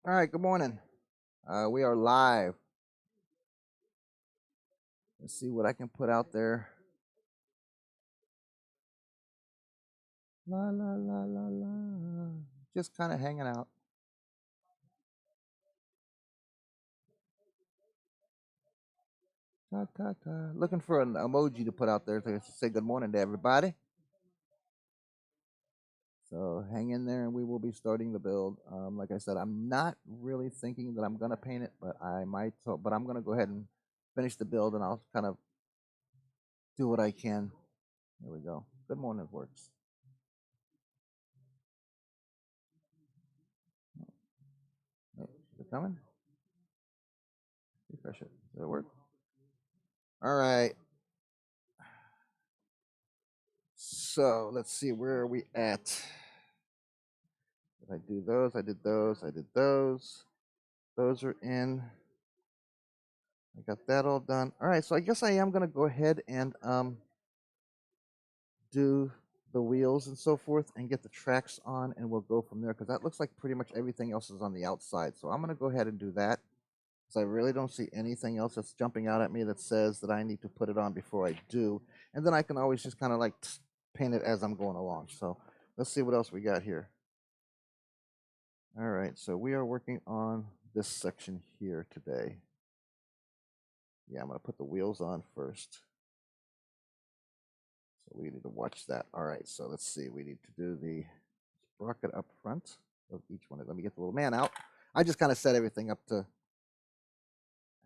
All right, good morning. We are live. Let's see what I can put out there. La la la la la. Just kind of hanging out. Ta ta ta. Looking for an emoji to put out there to say good morning to everybody. So hang in there, and we will be starting the build. Like I said, I'm not really thinking that I'm gonna paint it, but I might. So, but I'm gonna go ahead and finish the build, and I'll kind of do what I can. Here we go. Good morning, works. Oh, is it coming? Refresh it. Does it work? All right. So let's see, where are we at? Did I do those? I did those. I did those. Those are in. I got that all done. All right, so I guess I am gonna go ahead and do the wheels and so forth and get the tracks on, and we'll go from there because that looks like pretty much everything else is on the outside. So I'm gonna go ahead and do that because I really don't see anything else that's jumping out at me that says that I need to put it on before I do, and then I can always just kind of like paint it as I'm going along. So let's see what else we got here. All right, so we are working on this section here today. Yeah, I'm gonna put the wheels on first. So we need to watch that. All right, so let's see. We need to do the sprocket up front of each one. Let me get the little man out. I just kind of set everything up to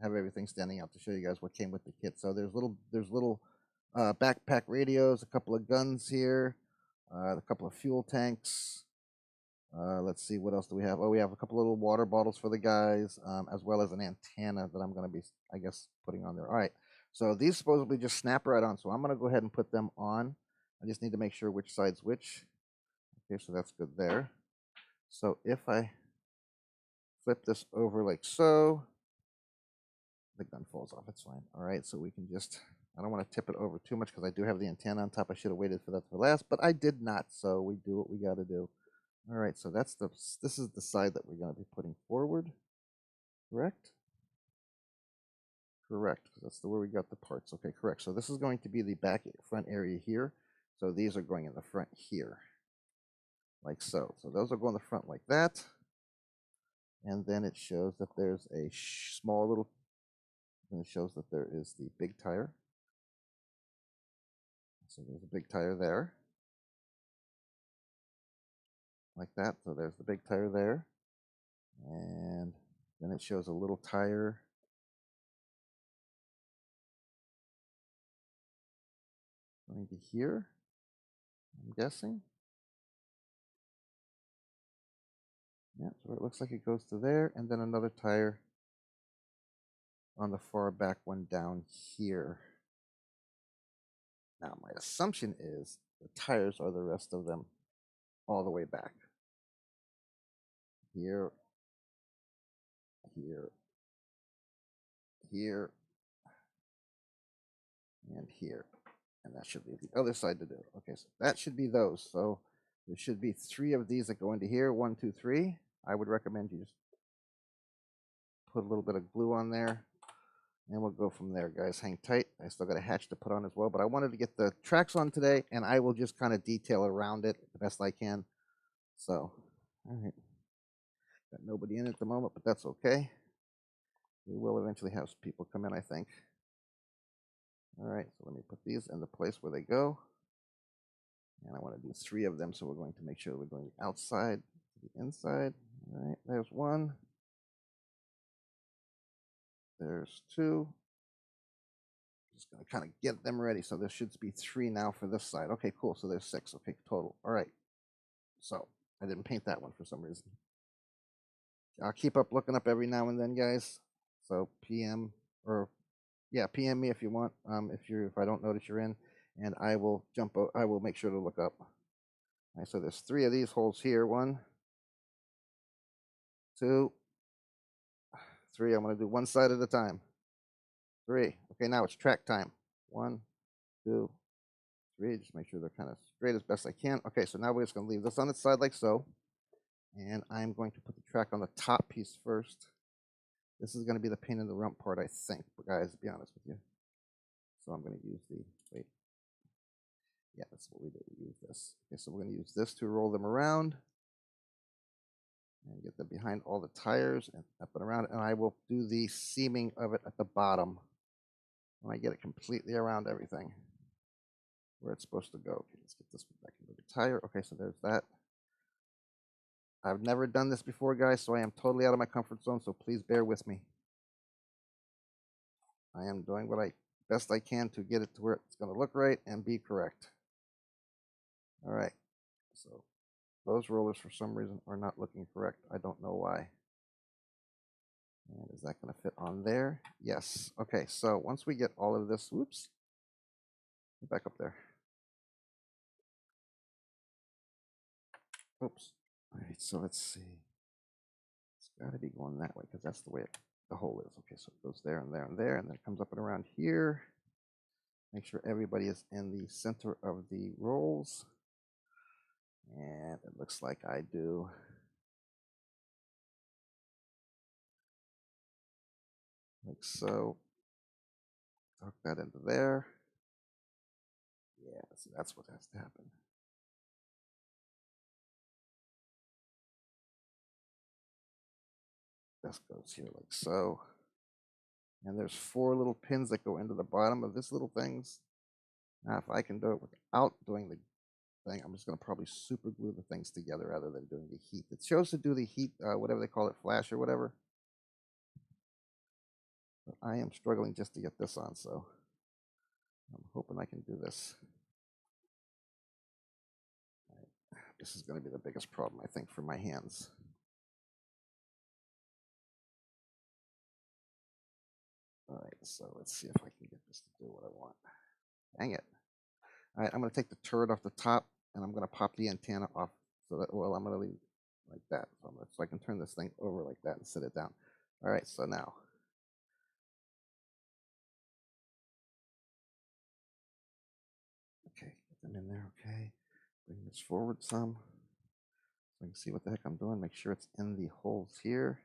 have everything standing out to show you guys what came with the kit. So there's little backpack radios, a couple of guns here, a couple of fuel tanks. Let's see, what else do we have? Oh, we have a couple little water bottles for the guys, as well as an antenna that I'm going to be, I guess, putting on there. All right, so these supposedly just snap right on, so I'm going to go ahead and put them on. I just need to make sure which side's which. Okay, so that's good there. So if I flip this over like so, the gun falls off, it's fine. All right, so we can just, I don't want to tip it over too much because I do have the antenna on top. I should have waited for that for last, but I did not, so we do what we got to do. All right, so this is the side that we're going to be putting forward, correct? Correct, because that's where we got the parts. Okay, correct. So this is going to be the front area here. So these are going in the front here, like so. So those are going in the front like that. And then it shows that there's a small little, and it shows that there is the big tire. So there's a big tire there, like that. So there's the big tire there. And then it shows a little tire going to here, I'm guessing. Yeah, so it looks like it goes to there, and then another tire on the far back one down here. Now, my assumption is the tires are the rest of them all the way back. Here, here, here, and here. And that should be the other side to do. Okay, so that should be those. So there should be 3 of these that go into here. 1, 2, 3. I would recommend you just put a little bit of glue on there, and we'll go from there, guys. Hang tight. I still got a hatch to put on as well, but I wanted to get the tracks on today, and I will just kind of detail around it the best I can. So, all right. Got nobody in at the moment, but that's okay. We will eventually have people come in, I think. All right, so let me put these in the place where they go. And I want to do 3 of them, so we're going to make sure we're going outside to the inside. All right, there's 1. There's 2. Just going to kind of get them ready. So there should be 3 now for this side. Okay, cool. So there's 6. Okay, total. All right. So I didn't paint that one for some reason. I'll keep up looking up every now and then, guys. So PM or yeah, PM me if you want. If I don't notice you're in, and I will I will make sure to look up. All right, so there's 3 of these holes here. 1, 2, 3. I'm going to do one side at a time. 3. Okay, now it's track time. 1, 2, 3. Just make sure they're kind of straight as best I can. Okay, so now we're just going to leave this on its side like so. And I'm going to put the track on the top piece first. This is going to be the pain in the rump part, I think, but guys, to be honest with you. So I'm going to use the, wait. Yeah, that's what we do. We use this. Okay, so we're going to use this to roll them around and get them behind all the tires and up and around. And I will do the seaming of it at the bottom when I get it completely around everything where it's supposed to go. Okay, let's get this one back into the tire. Okay, so there's that. I've never done this before, guys, so I am totally out of my comfort zone, so please bear with me. I am doing what I best I can to get it to where it's going to look right and be correct. All right, so those rollers for some reason are not looking correct. I don't know why. And is that going to fit on there? Yes. Okay, so once we get all of this, whoops, back up there. Oops. All right, so let's see. It's got to be going that way because that's the way the hole is. Okay, so it goes there and there and there, and then it comes up and around here. Make sure everybody is in the center of the rolls. And it looks like I do. Like so. Tuck that into there. Yeah, so that's what has to happen. This goes here like so. And there's 4 little pins that go into the bottom of this little things. Now, if I can do it without doing the thing, I'm just going to probably super glue the things together rather than doing the heat. It shows to do the heat, whatever they call it, flash or whatever. But I am struggling just to get this on, so I'm hoping I can do this. Right. This is going to be the biggest problem, I think, for my hands. All right, so let's see if I can get this to do what I want. Dang it. All right, I'm going to take the turret off the top, and I'm going to pop the antenna off. So that, well, I'm going to leave it like that. So I can turn this thing over like that and sit it down. All right, so now. Okay, get them in there, okay. Bring this forward some. So I can see what the heck I'm doing. Make sure it's in the holes here.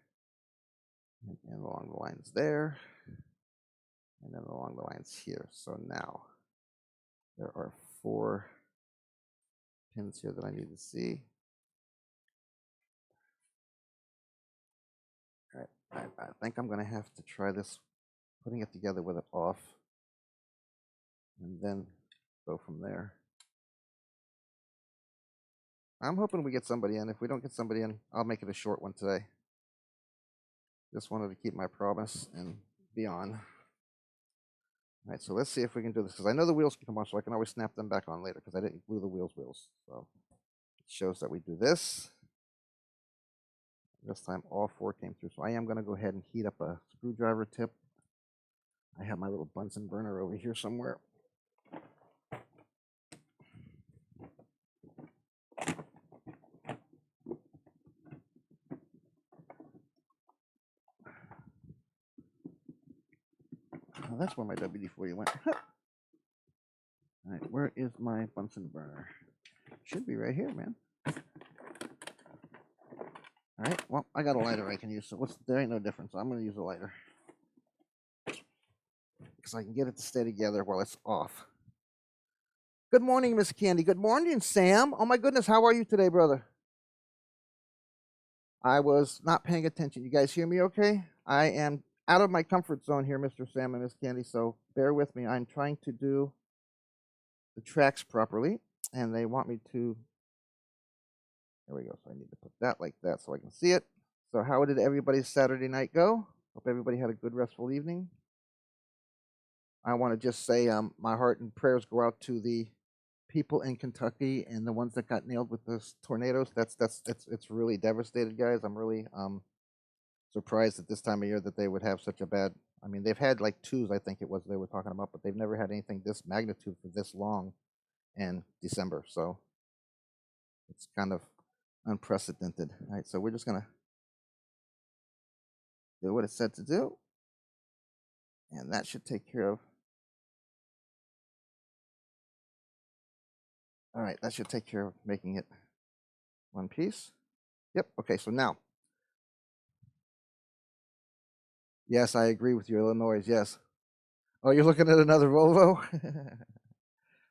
And along the lines there. And then along the lines here. So now, there are 4 pins here that I need to see. All right, I think I'm going to have to try this, putting it together with it off, and then go from there. I'm hoping we get somebody in. If we don't get somebody in, I'll make it a short one today. Just wanted to keep my promise and be on. All right, so let's see if we can do this, because I know the wheels can come on, so I can always snap them back on later, because I didn't glue the wheels. So it shows that we do this. This time all 4 came through, so I am going to go ahead and heat up a screwdriver tip. I have my little Bunsen burner over here somewhere. Oh, that's where my WD-40 went. All right, where is my Bunsen burner? Should be right here, man. All right, well, I got a lighter I can use, so there ain't no difference. So I'm going to use a lighter because I can get it to stay together while it's off. Good morning, Miss Candy. Good morning, Sam. Oh, my goodness, how are you today, brother? I was not paying attention. You guys hear me okay? I am out of my comfort zone here, Mr. Sam and Miss Candy, so bear with me. I'm trying to do the tracks properly, and they want me to. There we go. So I need to put that like that so I can see it. So how did everybody's Saturday night go? Hope everybody had a good, restful evening. I want to just say my heart and prayers go out to the people in Kentucky and the ones that got nailed with those tornadoes. It's really devastated, guys. I'm really surprised at this time of year that they would have such a bad. I mean, they've had like 2s, I think it was they were talking about, but they've never had anything this magnitude for this long in December. So it's kind of unprecedented. All right, so we're just gonna do what it said to do, and that should take care of. All right, that should take care of making it one piece. Yep. Okay, so now, yes, I agree with you, Illinois. Yes. Oh, you're looking at another Volvo?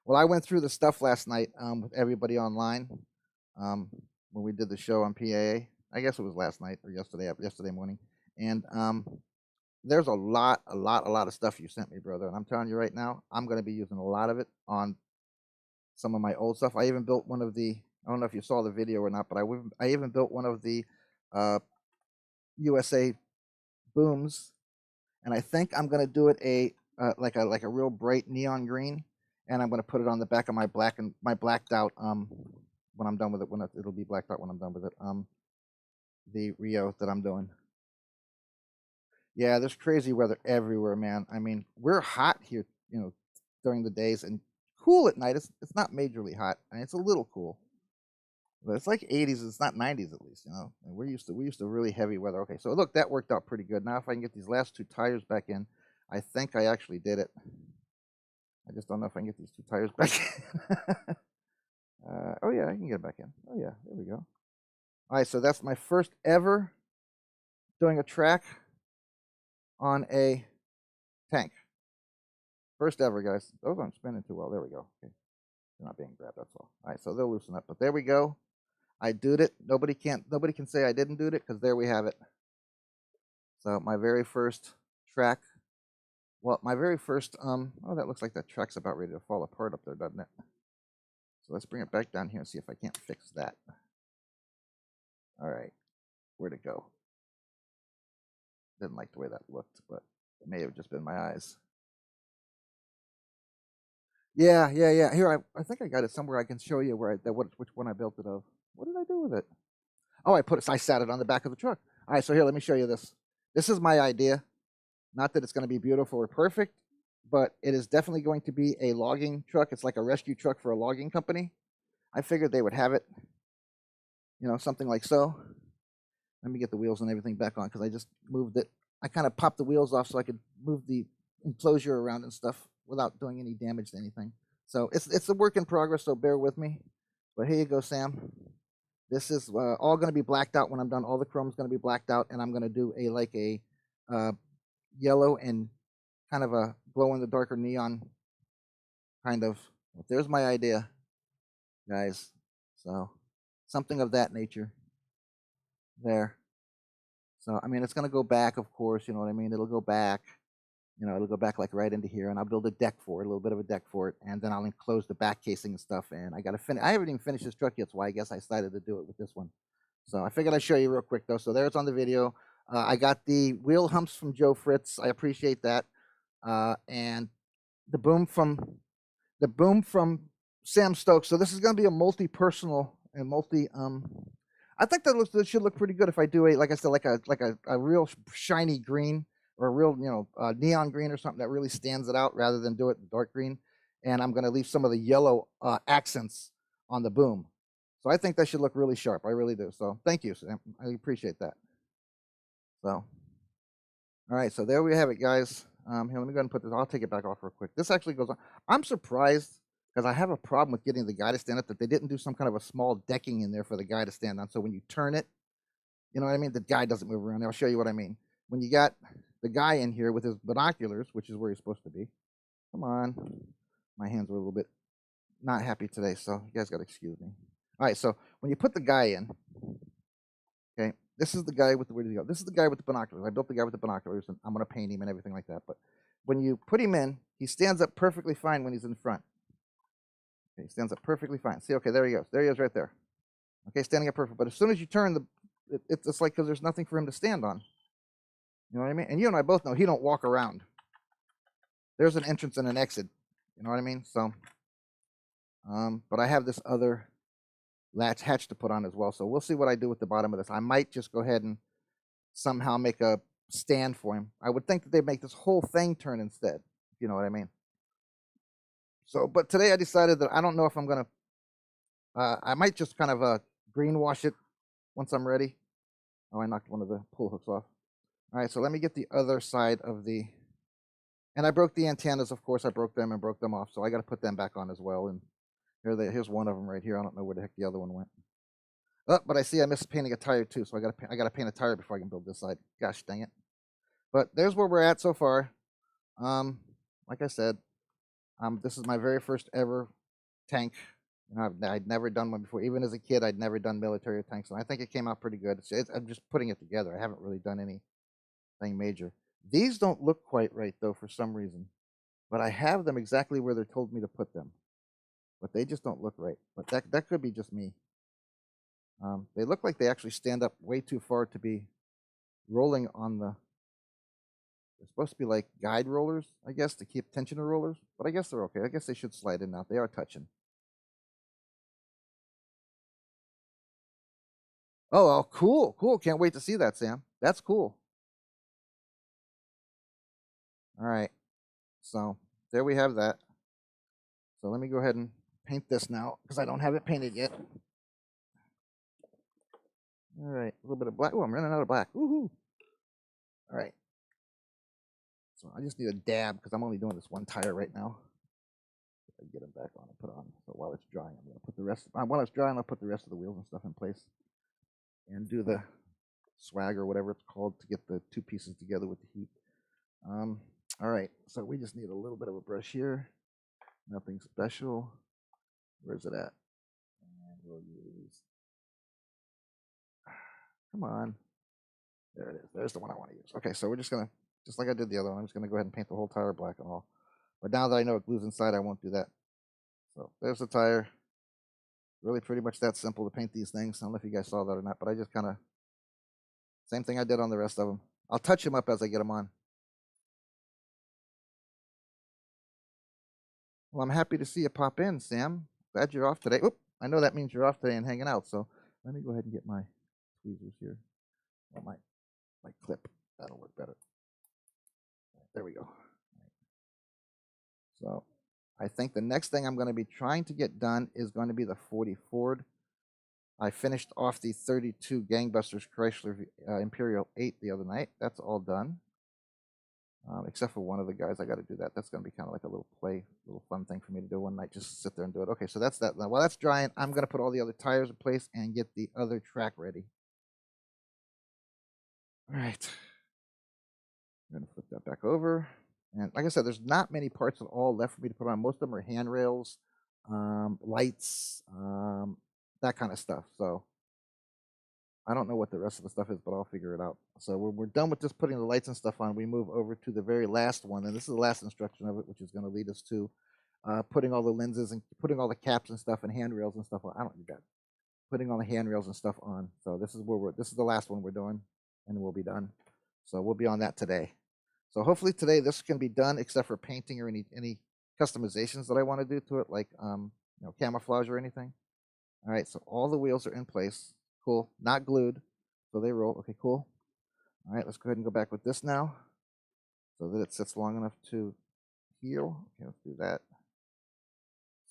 Well, I went through the stuff last night with everybody online um, when we did the show on PAA. I guess it was last night or yesterday morning. And there's a lot of stuff you sent me, brother. And I'm telling you right now, I'm going to be using a lot of it on some of my old stuff. I even built one of the, I don't know if you saw the video or not, but I even built one of the uh, USA booms, and I think I'm going to do it like a real bright neon green, and I'm going to put it on the back of my blacked out when I'm done with it. It'll be blacked out when I'm done with it. The Rio that I'm doing. Yeah, there's crazy weather everywhere, man. I mean, we're hot here, during the days and cool at night. It's not majorly hot, and it's a little cool, but it's like 80s. It's not 90s at least, And we're used to really heavy weather. Okay, so look, that worked out pretty good. Now, if I can get these last two tires back in, I think I actually did it. I just don't know if I can get these two tires back in. Oh yeah, I can get it back in. Oh yeah, there we go. All right, so that's my first ever doing a track on a tank. First ever, guys. Those aren't spinning too well. There we go. Okay. They're not being grabbed, that's all. All right, so they'll loosen up. But there we go. I did it. Nobody can say I didn't do it because there we have it. So my very first track. Well, my very first oh, that looks like that track's about ready to fall apart up there, doesn't it? So let's bring it back down here and see if I can't fix that. All right. Where'd it go? Didn't like the way that looked, but it may have just been my eyes. Yeah. Here, I think I got it somewhere. I can show you which one I built it of. What did I do with it? Oh, I sat it on the back of the truck. All right, so here, let me show you this. This is my idea. Not that it's going to be beautiful or perfect, but it is definitely going to be a logging truck. It's like a rescue truck for a logging company. I figured they would have it, something like so. Let me get the wheels and everything back on because I just moved it. I kind of popped the wheels off so I could move the enclosure around and stuff without doing any damage to anything. So it's a work in progress, so bear with me. But here you go, Sam. This is all going to be blacked out when I'm done. All the chrome's going to be blacked out, and I'm going to do a yellow and kind of a glow in the darker neon kind of. There's my idea, guys. So something of that nature there. So I mean, it's going to go back, of course. You know what I mean? It'll go back. It'll go back like right into here, and I'll build a deck for it, a little bit of a deck for it, and then I'll enclose the back casing and stuff. And I got to finish. I haven't even finished this truck yet, so I guess I decided to do it with this one. So I figured I'd show you real quick though. So there's on the video. I got the wheel humps from Joe Fritz. I appreciate that. And the boom from Sam Stokes. So this is going to be a multi-personal and multi. I think that should look pretty good if I do like I said, like a real shiny green or a real neon green or something that really stands it out rather than do it in dark green. And I'm going to leave some of the yellow accents on the boom. So I think that should look really sharp. I really do. So thank you, Sam. I appreciate that. So, all right. So there we have it, guys. Here, let me go ahead and put this. I'll take it back off real quick. This actually goes on. I'm surprised because I have a problem with getting the guy to stand up that they didn't do some kind of a small decking in there for the guy to stand on. So when you turn it, you know what I mean? The guy doesn't move around. I'll show you what I mean. When you got the guy in here with his binoculars, which is where he's supposed to be. Come on. My hands were a little bit not happy today, so you guys got to excuse me. All right, so when you put the guy in, okay, this is the guy with where did he go? This is the guy with the binoculars. I built the guy with the binoculars, and I'm going to paint him and everything like that. But when you put him in, he stands up perfectly fine when he's in front. Okay, he stands up perfectly fine. See, okay, there he goes. There he is right there. Okay, standing up perfect. But as soon as you turn, it's like because there's nothing for him to stand on. You know what I mean? And you and I both know he don't walk around. There's an entrance and an exit. You know what I mean? So, but I have this other hatch to put on as well. So we'll see what I do with the bottom of this. I might just go ahead and somehow make a stand for him. I would think that they'd make this whole thing turn instead, if you know what I mean. So, but today I decided that I don't know if I'm going to, I might just kind of greenwash it once I'm ready. Oh, I knocked one of the pull hooks off. All right, so let me get the other side of the, and I broke the antennas, of course. I broke them and broke them off, so I got to put them back on as well. And here's one of them right here. I don't know where the heck the other one went. Oh, but I see I missed painting a tire too, so I gotta paint a tire before I can build this side. Gosh dang it! But there's where we're at so far. Um, like I said, this is my very first ever tank. You know, I'd never done one before. Even as a kid, I'd never done military tanks, and I think it came out pretty good. I'm just putting it together. I haven't really done anything major. These don't look quite right though for some reason, but I have them exactly where they're told me to put them. But they just don't look right. But that could be just me. They look like they actually stand up way too far to be rolling on the. They're supposed to be like guide rollers, I guess, to keep tensioner rollers. But I guess they're okay. I guess they should slide in now. They are touching. Oh, cool, cool. Can't wait to see that, Sam. That's cool. All right. So there we have that. So let me go ahead and paint this now because I don't have it painted yet. All right. A little bit of black. Oh, I'm running out of black. Woohoo. All right. So I just need a dab because I'm only doing this one tire right now. If I get them back on and put on. So while it's drying, I'm going to put the rest. While it's drying, I'll put the rest of the wheels and stuff in place and do the swag or whatever it's called to get the two pieces together with the heat. All right. So we just need a little bit of a brush here. Nothing special. Where's it at? And we'll use. Come on. There it is. There's the one I want to use. Okay, so we're just gonna, just like I did the other one, I'm just gonna go ahead and paint the whole tire black and all. But now that I know it glues inside, I won't do that. So there's the tire. Really pretty much that simple to paint these things. I don't know if you guys saw that or not, but I just kind of, same thing I did on the rest of them. I'll touch them up as I get them on. Well, I'm happy to see you pop in, Sam. Glad you're off today. Oop, I know that means you're off today and hanging out. So let me go ahead and get my tweezers here. Or my clip. That'll work better. There we go. So I think the next thing I'm going to be trying to get done is going to be the 40 Ford. I finished off the 32 Gangbusters Chrysler Imperial 8 the other night. That's all done. Except for one of the guys, I got to do that. That's going to be kind of like a little little fun thing for me to do one night, just sit there and do it. Okay, so that's that. Now, while that's drying, I'm going to put all the other tires in place and get the other track ready. All right. I'm going to flip that back over. And like I said, there's not many parts at all left for me to put on. Most of them are handrails, lights, that kind of stuff. So I don't know what the rest of the stuff is, but I'll figure it out. So we're done with just putting the lights and stuff on. We move over to the very last one, and this is the last instruction of it, which is going to lead us to putting all the lenses and putting all the caps and stuff and handrails and stuff on. I don't need that. Putting all the handrails and stuff on. So this is this is the last one we're doing, and we'll be done. So we'll be on that today. So hopefully today this can be done, except for painting or any customizations that I want to do to it, like camouflage or anything. All right, so all the wheels are in place. Cool, not glued, so they roll. Okay, cool. All right, let's go ahead and go back with this now, so that it sits long enough to heal. Okay, let's do that.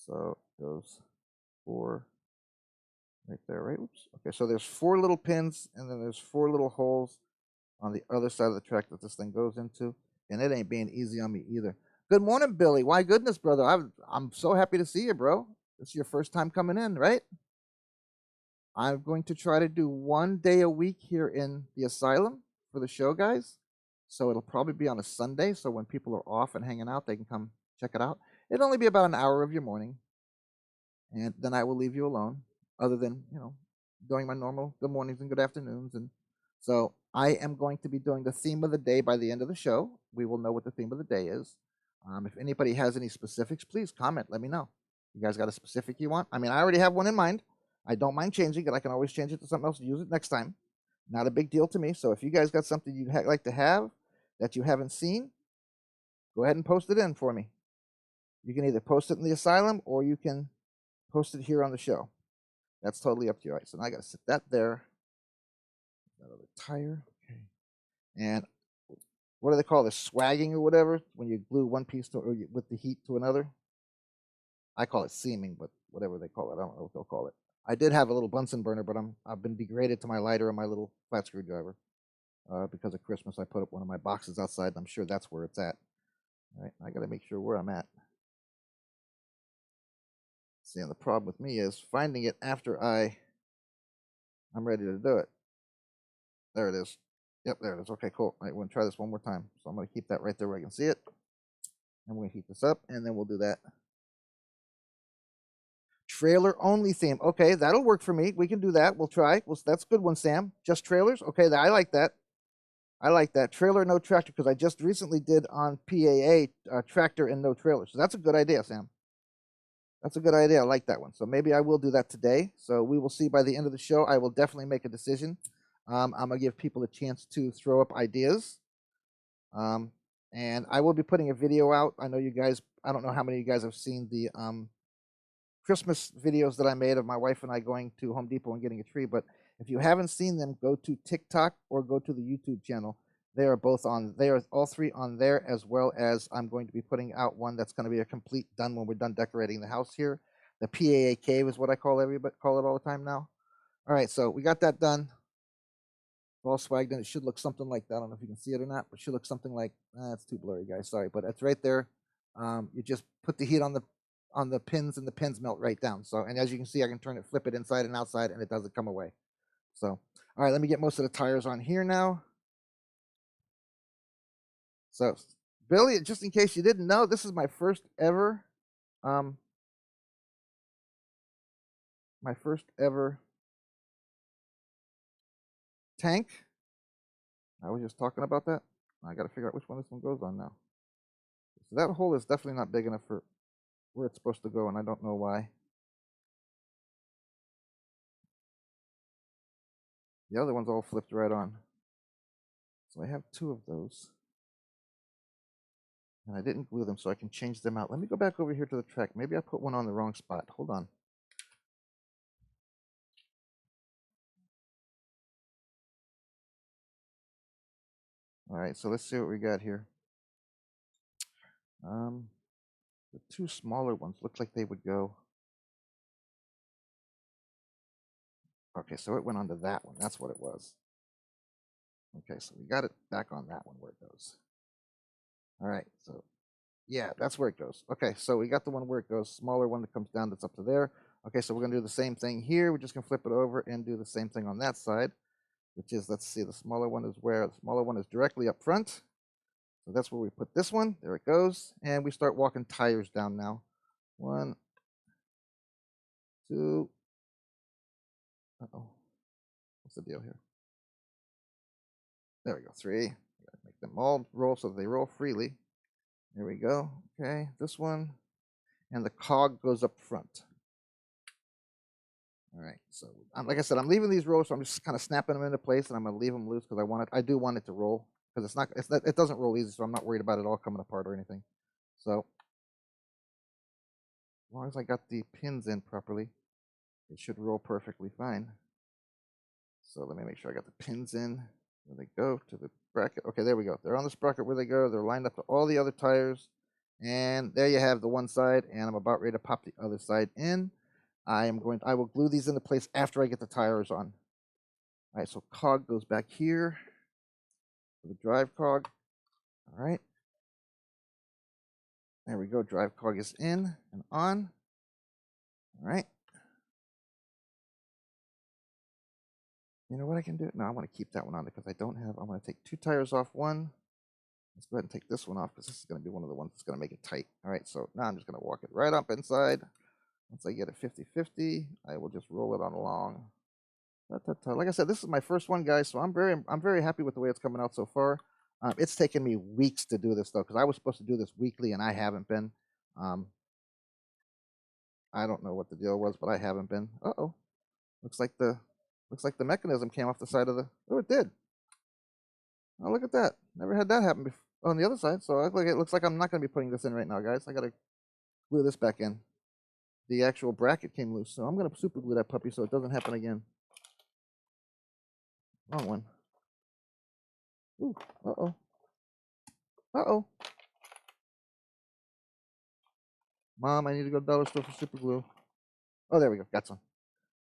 So it goes 4 right there, right? Oops. Okay, so there's 4 little pins, and then there's 4 little holes on the other side of the track that this thing goes into, and it ain't being easy on me either. Good morning, Billy. Why goodness, brother. I'm so happy to see you, bro. This is your first time coming in, right? I'm going to try to do 1 day a week here in the asylum for the show, guys. So it'll probably be on a Sunday, so when people are off and hanging out, they can come check it out. It'll only be about an hour of your morning, and then I will leave you alone, other than, doing my normal good mornings and good afternoons. And so I am going to be doing the theme of the day by the end of the show. We will know what the theme of the day is. If anybody has any specifics, please comment. Let me know. You guys got a specific you want? I mean, I already have one in mind. I don't mind changing it. I can always change it to something else and use it next time. Not a big deal to me. So if you guys got something you'd like to have that you haven't seen, go ahead and post it in for me. You can either post it in the asylum or you can post it here on the show. That's totally up to you. All right, so now I got to sit that there. That other tire. Okay. And what do they call this? Swagging or whatever? When you glue one piece with the heat to another? I call it seaming, but whatever they call it. I don't know what they'll call it. I did have a little Bunsen burner, but I've been degraded to my lighter and my little flat screwdriver. Because of Christmas, I put up one of my boxes outside, and I'm sure that's where it's at. All right, I got to make sure where I'm at. See, and the problem with me is finding it after I I'm ready to do it. There it is. Yep, there it is. Okay, cool. All right, we're going to try this one more time. So I'm going to keep that right there where I can see it. And we're going to heat this up, and then we'll do that. Trailer only theme. Okay, that'll work for me. We can do that. We'll try. Well, that's a good one, Sam. Just trailers? Okay, I like that. I like that. Trailer, no tractor, because I just recently did on PAA tractor and no trailer. So that's a good idea, Sam. That's a good idea. I like that one. So maybe I will do that today. So we will see by the end of the show. I will definitely make a decision. I'm going to give people a chance to throw up ideas. And I will be putting a video out. I know you guys, I don't know how many of you guys have seen the Christmas videos that I made of my wife and I going to Home Depot and getting a tree. But if you haven't seen them, go to TikTok or go to the YouTube channel. They are both on. They are all three on there, as well as I'm going to be putting out one that's going to be a complete done when we're done decorating the house here. The PAA cave is what I call everybody call it all the time now. All right, so we got that done. All swagged in. It should look something like that. I don't know if you can see it or not, but it should look something like. It's too blurry, guys. Sorry, but it's right there. You just put the heat on the pins, and the pins melt right down. So, and as you can see, I can turn it, flip it inside and outside, and it doesn't come away. So, all right, let me get most of the tires on here now. So, Billy, just in case you didn't know, this is my first ever tank. I was just talking about that. I got to figure out which one this one goes on now. So that hole is definitely not big enough for where it's supposed to go, and I don't know why. The other one's all flipped right on. So I have two of those. And I didn't glue them, so I can change them out. Let me go back over here to the track. Maybe I put one on the wrong spot. Hold on. All right, so let's see what we got here. The two smaller ones look like they would go. Okay, so it went onto that one. That's what it was. Okay, so we got it back on that one where it goes. All right, so yeah, that's where it goes. Okay, so we got the one where it goes, smaller one that comes down that's up to there. Okay, so we're gonna do the same thing here. We're just gonna flip it over and do the same thing on that side, which is, let's see, the smaller one is where the smaller one is directly up front. So that's where we put this one. There it goes. And we start walking tires down now. 1, 2. Uh-oh. What's the deal here? There we go. 3. Gotta make them all roll so they roll freely. There we go. Okay, this one. And the cog goes up front. All right, so like I said, I'm leaving these rolls, so I'm just kind of snapping them into place, and I'm gonna leave them loose because I do want it to roll, because it doesn't roll easy, so I'm not worried about it all coming apart or anything. So as long as I got the pins in properly, it should roll perfectly fine. So let me make sure I got the pins in where they go to the bracket. Okay, there we go. They're on the sprocket where they go. They're lined up to all the other tires, and there you have the one side. And I'm about ready to pop the other side in. I will glue these into place after I get the tires on. All right, so cog goes back here for the drive cog. All right. There we go. Drive cog is in and on. All right. You know what I can do? No, I want to keep that one on because I don't have, I'm going to take 2 tires off one. Let's go ahead and take this one off because this is going to be one of the ones that's going to make it tight. All right, so now I'm just going to walk it right up inside. Once I get it 50-50, I will just roll it on along. Like I said, this is my first one, guys, so I'm very happy with the way it's coming out so far. It's taken me weeks to do this, though, because I was supposed to do this weekly, and I haven't been. I don't know what the deal was, but I haven't been. Uh-oh. Looks like the mechanism came off the side of the... Oh, it did. Oh, look at that. Never had that happen before on the other side. So it looks like I'm not going to be putting this in right now, guys. I got to glue this back in. The actual bracket came loose, so I'm going to super glue that puppy so it doesn't happen again. Wrong one. Ooh, uh-oh. Uh-oh. Mom, I need to go to the dollar store for super glue. Oh, there we go. Got some.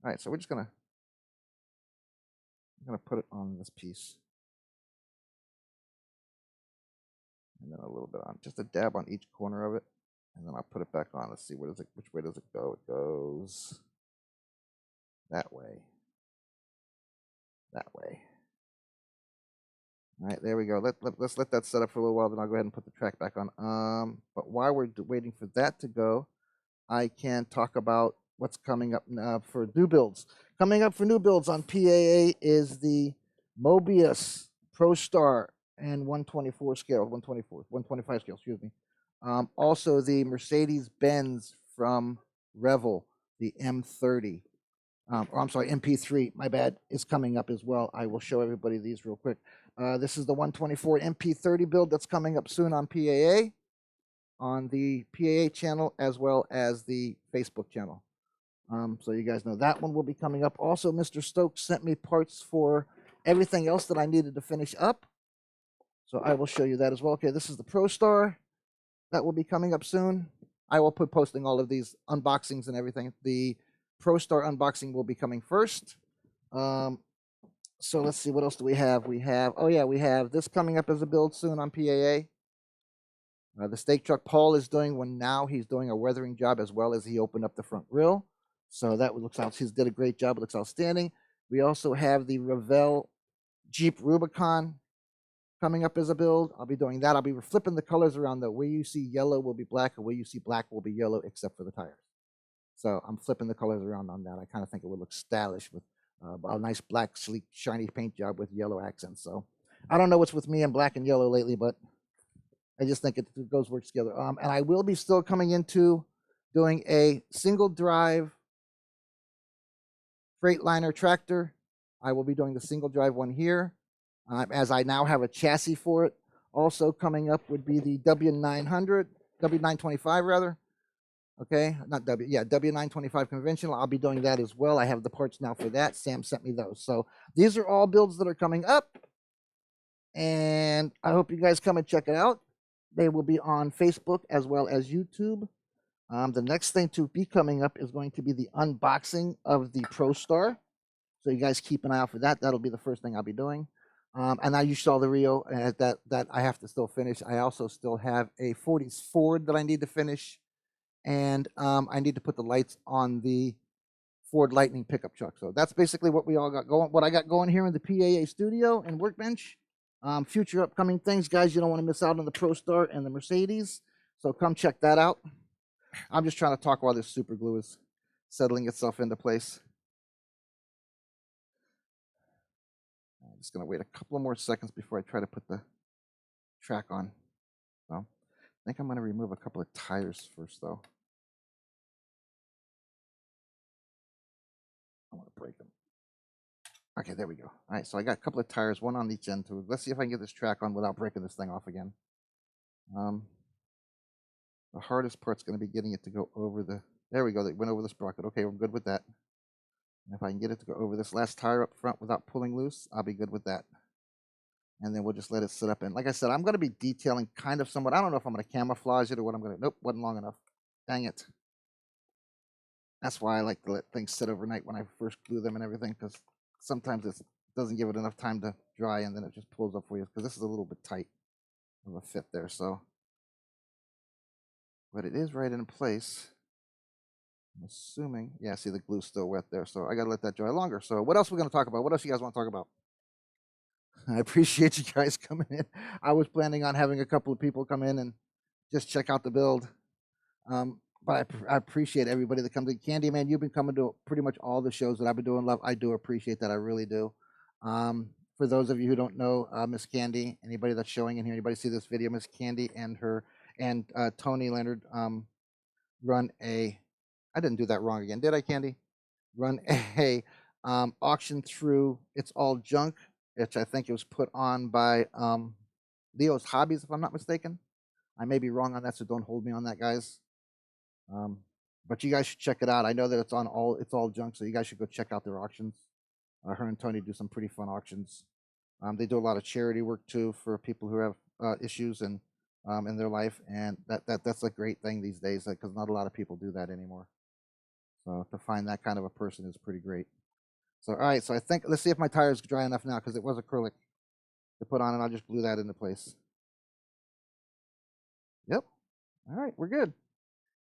All right, so we're just going to... I'm going to put it on this piece. And then a little bit on, just a dab on each corner of it. And then I'll put it back on. Let's see, which way does it go? It goes that way. that way. All right, there we go. Let's let that set up for a little while, then I'll go ahead and put the track back on. But while we're waiting for that to go, I can talk about what's coming up for new builds. Coming up for new builds on PAA is the Mobius Pro Star and 124 scale, 125 scale, excuse me. Also the Mercedes-Benz from Revel, the M30. I'm sorry, MP3, my bad, is coming up as well. I will show everybody these real quick. This is the 124 MP30 build that's coming up soon on PAA, on the PAA channel, as well as the Facebook channel. So you guys know that one will be coming up. Also, Mr. Stokes sent me parts for everything else that I needed to finish up. So I will show you that as well. Okay, this is the Pro Star. That will be coming up soon. I will put posting all of these unboxings and everything. The Pro Star unboxing will be coming first. So let's see, what else do we have? We have this coming up as a build soon on PAA. The stake truck Paul is doing one now. He's doing a weathering job as well as he opened up the front grille. So that looks out. He's did a great job. It looks outstanding. We also have the Revell Jeep Rubicon coming up as a build. I'll be doing that. I'll be flipping the colors around. The way you see yellow will be black, and where you see black will be yellow, except for the tires. So I'm flipping the colors around on that. I kind of think it would look stylish with a nice black, sleek, shiny paint job with yellow accents. So I don't know what's with me and black and yellow lately, but I just think it goes works together. And I will be still coming into doing a single drive Freightliner tractor. I will be doing the single drive one here, as I now have a chassis for it. Also coming up would be the W900, W925 rather. Okay, not W925 conventional. I'll be doing that as well. I have the parts now for that. Sam sent me those. So these are all builds that are coming up, and I hope you guys come and check it out. They will be on Facebook as well as YouTube. The next thing to be coming up is going to be the unboxing of the Pro Star. So you guys keep an eye out for that. That'll be the first thing I'll be doing. And now you saw the Rio that I have to still finish. I also still have a 40s Ford that I need to finish. And I need to put the lights on the Ford Lightning pickup truck. So that's basically what we all got going. What I got going here in the PAA studio and workbench. Future upcoming things, guys. You don't want to miss out on the Pro Star and the Mercedes. So come check that out. I'm just trying to talk while this super glue is settling itself into place. I'm just going to wait a couple more seconds before I try to put the track on. So I think I'm going to remove a couple of tires first, though. I want to break them. Okay, there we go. All right, so I got a couple of tires, one on each end. Too. Let's see if I can get this track on without breaking this thing off again. The hardest part's going to be getting it to go over the... There we go. They went over the sprocket. Okay, we're good with that. And if I can get it to go over this last tire up front without pulling loose, I'll be good with that. And then we'll just let it sit up. And like I said, I'm going to be detailing kind of somewhat. I don't know if I'm going to camouflage it or what I'm going to... Nope, wasn't long enough. Dang it. That's why I like to let things sit overnight when I first glue them and everything, because sometimes it doesn't give it enough time to dry, and then it just pulls up for you, because this is a little bit tight of a fit there. So, but it is right in place. I'm assuming, yeah, see the glue's still wet there, so I got to let that dry longer. So what else are we going to talk about? What else you guys want to talk about? I appreciate you guys coming in. I was planning on having a couple of people come in and just check out the build. But I appreciate everybody that comes in. Candyman, you've been coming to pretty much all the shows that I've been doing. Love, I do appreciate that. I really do. For those of you who don't know, Miss Candy, anybody that's showing in here, anybody see this video, Miss Candy and Tony Leonard run a... I didn't do that wrong again, did I, Candy? Run a auction through It's All Junk, which I think it was put on by Leo's Hobbies, if I'm not mistaken. I may be wrong on that, so don't hold me on that, guys. But you guys should check it out. I know that it's all junk, so you guys should go check out their auctions. Her and Tony do some pretty fun auctions. They do a lot of charity work too for people who have issues and in their life, and that's a great thing these days, because not a lot of people do that anymore. So to find that kind of a person is pretty great. So all right, so I think let's see if my tire is dry enough now, because it was acrylic to put on, and I'll just glue that into place. Yep. All right, we're good.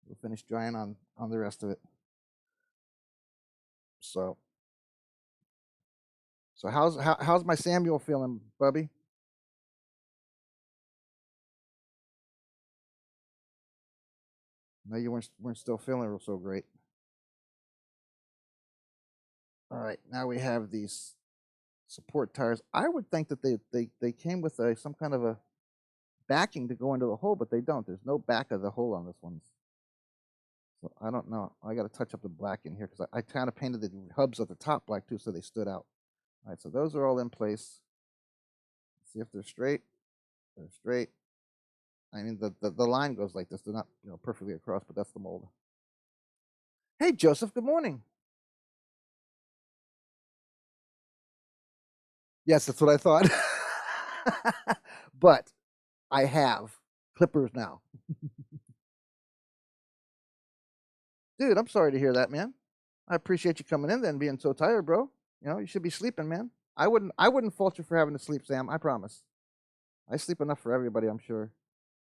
We'll finish drying on the rest of it. So So how's my Samuel feeling, Bubby? No, you weren't still feeling so great. All right, now we have these support tires. I would think that they came with some kind of a backing to go into the hole, but they don't. There's no back of the hole on this one. So I don't know. I got to touch up the black in here because I kind of painted the hubs at the top black too, so they stood out. All right, so those are all in place. Let's see if they're straight. They're straight. I mean, the line goes like this. They're not perfectly across, but that's the mold. Hey, Joseph. Good morning. Yes, that's what I thought. But I have clippers now. Dude, I'm sorry to hear that, man. I appreciate you coming in then being so tired, bro. You should be sleeping, man. I wouldn't fault you for having to sleep, Sam. I promise. I sleep enough for everybody, I'm sure.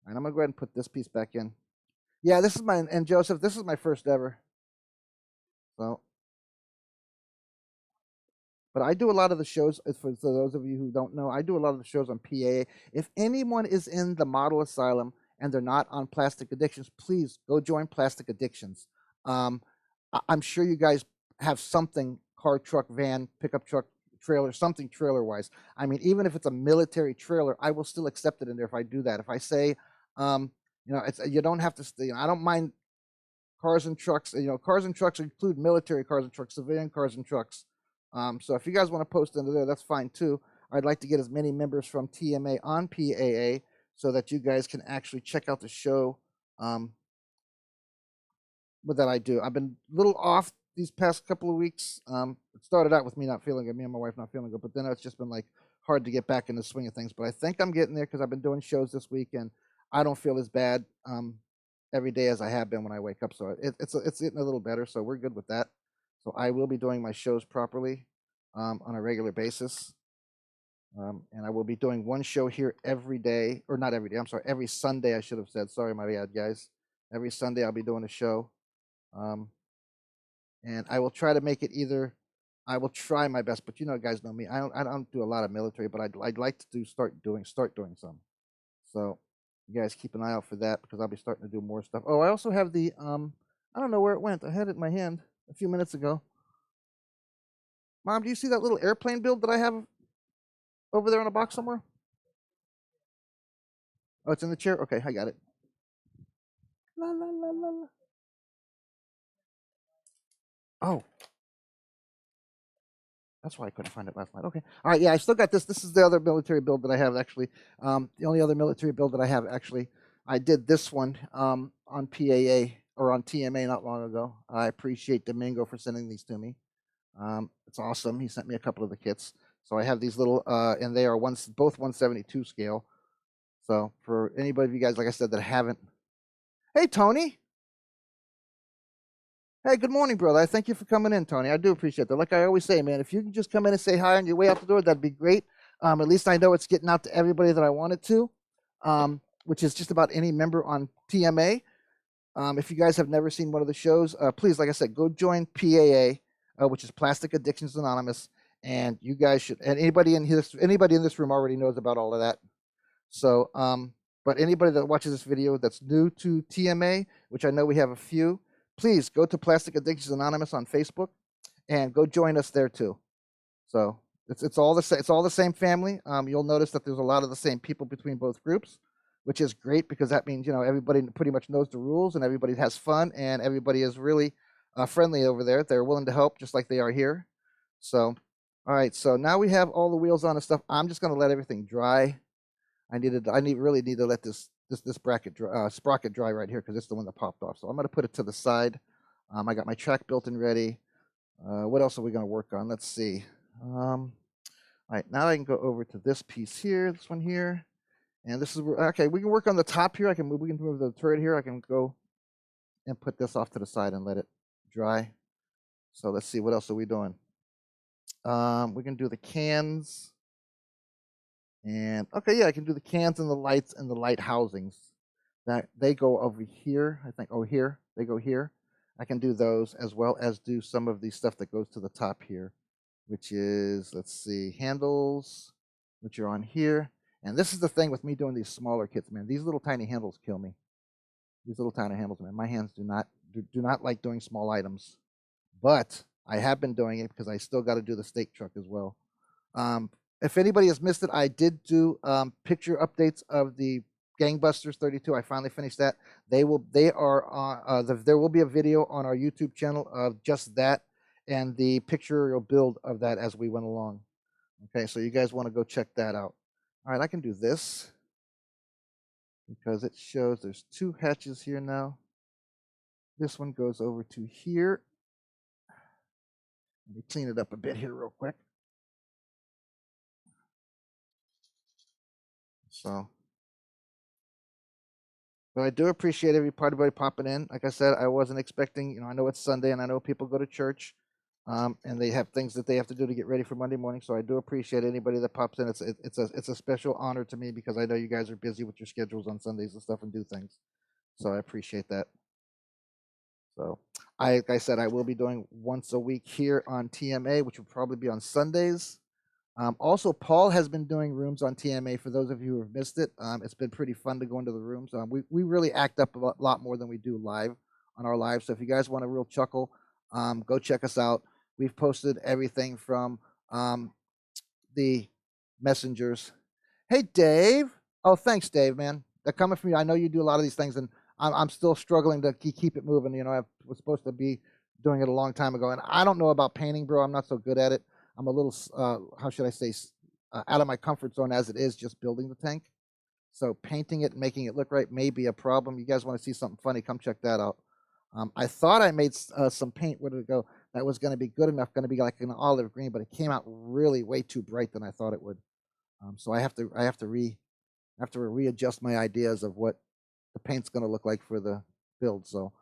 And I'm gonna go ahead and put this piece back in. Yeah, this is my and Joseph, this is my first ever. So, but I do a lot of the shows. For those of you who don't know, I do a lot of the shows on PAA. If anyone is in the Model Asylum and they're not on Plastic Addictions, please go join Plastic Addictions. I'm sure you guys have something car, truck, van, pickup truck, trailer, something trailer wise. I mean, even if it's a military trailer, I will still accept it in there if I do that. If I say, you don't have to stay. I don't mind cars and trucks. Cars and trucks include military cars and trucks, civilian cars and trucks. So if you guys want to post into there, that's fine too. I'd like to get as many members from TMA on PAA so that you guys can actually check out the show. But that I do. I've been a little off these past couple of weeks. It started out with me not feeling good, me and my wife not feeling good, but then it's just been like hard to get back in the swing of things. But I think I'm getting there because I've been doing shows this week and I don't feel as bad every day as I have been when I wake up. So it's getting a little better. So we're good with that. So I will be doing my shows properly on a regular basis. And I will be doing one show here every day, or not every day. I'm sorry, every Sunday. I should have said. Sorry, my bad, guys. Every Sunday I'll be doing a show. And I will try to make it either. I will try my best, but guys know me. I don't do a lot of military, but I'd like to start doing some. So you guys keep an eye out for that because I'll be starting to do more stuff. Oh, I also have the I don't know where it went. I had it in my hand a few minutes ago. Mom, do you see that little airplane build that I have over there in a box somewhere? Oh, it's in the chair. Okay, I got it. La la la la la. Oh, that's why I couldn't find it last night. Okay. All right. Yeah, I still got this. This is the other military build that I have actually. The only other military build that I have actually. I did this one on PAA or on TMA not long ago. I appreciate Domingo for sending these to me. It's awesome. He sent me a couple of the kits. So I have these little, and they are both 172 scale. So for anybody of you guys, like I said, that haven't. Hey, Tony. Hey, good morning, brother. I thank you for coming in, Tony. I do appreciate that. Like I always say, man, if you can just come in and say hi on your way out the door, that'd be great. At least I know it's getting out to everybody that I want it to, which is just about any member on TMA. If you guys have never seen one of the shows, please, like I said, go join PAA, which is Plastic Addictions Anonymous, and you guys should. And anybody in this room already knows about all of that. So, but anybody that watches this video that's new to TMA, which I know we have a few. Please go to Plastic Addictions Anonymous on Facebook and go join us there too. So it's all the same family. You'll notice that there's a lot of the same people between both groups, which is great because that means everybody pretty much knows the rules and everybody has fun and everybody is really friendly over there. They're willing to help just like they are here. So, all right. So now we have all the wheels on and stuff. I'm just going to let everything dry. I really need to let this bracket sprocket dry right here because it's the one that popped off. So I'm going to put it to the side. I got my track built and ready. What else are we going to work on? Let's see. All right, now I can go over to this piece here, this one here, and this is okay. We can work on the top here. We can move the turret here. I can go and put this off to the side and let it dry. So let's see, what else are we doing? We can do the cans. And okay, yeah, I can do the cans and the lights and the light housings. That they go over here, I think. Oh, here they go here. I can do those as well as do some of the stuff that goes to the top here. which is, let's see, handles, which are on here. And this is the thing with me doing these smaller kits, man. These little tiny handles kill me. These little tiny handles, man. My hands do not like doing small items. But I have been doing it because I still got to do the stake truck as well. If anybody has missed it, I did do picture updates of the Gangbusters 32. I finally finished that. They are on. There will be a video on our YouTube channel of just that and the pictorial build of that as we went along. Okay, so you guys want to go check that out. All right, I can do this because it shows there's 2 hatches here now. This one goes over to here. Let me clean it up a bit here real quick. So, but I do appreciate everybody popping in. Like I said, I wasn't expecting, I know it's Sunday and I know people go to church and they have things that they have to do to get ready for Monday morning. So I do appreciate anybody that pops in. It's a special honor to me because I know you guys are busy with your schedules on Sundays and stuff and do things. So I appreciate that. So like I said, I will be doing once a week here on TMA, which will probably be on Sundays. Also, Paul has been doing rooms on TMA. For those of you who have missed it, it's been pretty fun to go into the rooms. We really act up a lot more than we do live on our live. So if you guys want a real chuckle, go check us out. We've posted everything from the messengers. Hey, Dave. Oh, thanks, Dave, man. They're coming from you. I know you do a lot of these things, and I'm still struggling to keep it moving. I was supposed to be doing it a long time ago, and I don't know about painting, bro. I'm not so good at it. I'm a little, how should I say, out of my comfort zone as it is just building the tank. So painting it and making it look right may be a problem. You guys want to see something funny, come check that out. I thought I made some paint, where did it go, that was going to be good enough, going to be like an olive green, but it came out really way too bright than I thought it would. So I have to readjust my ideas of what the paint's going to look like for the build. So,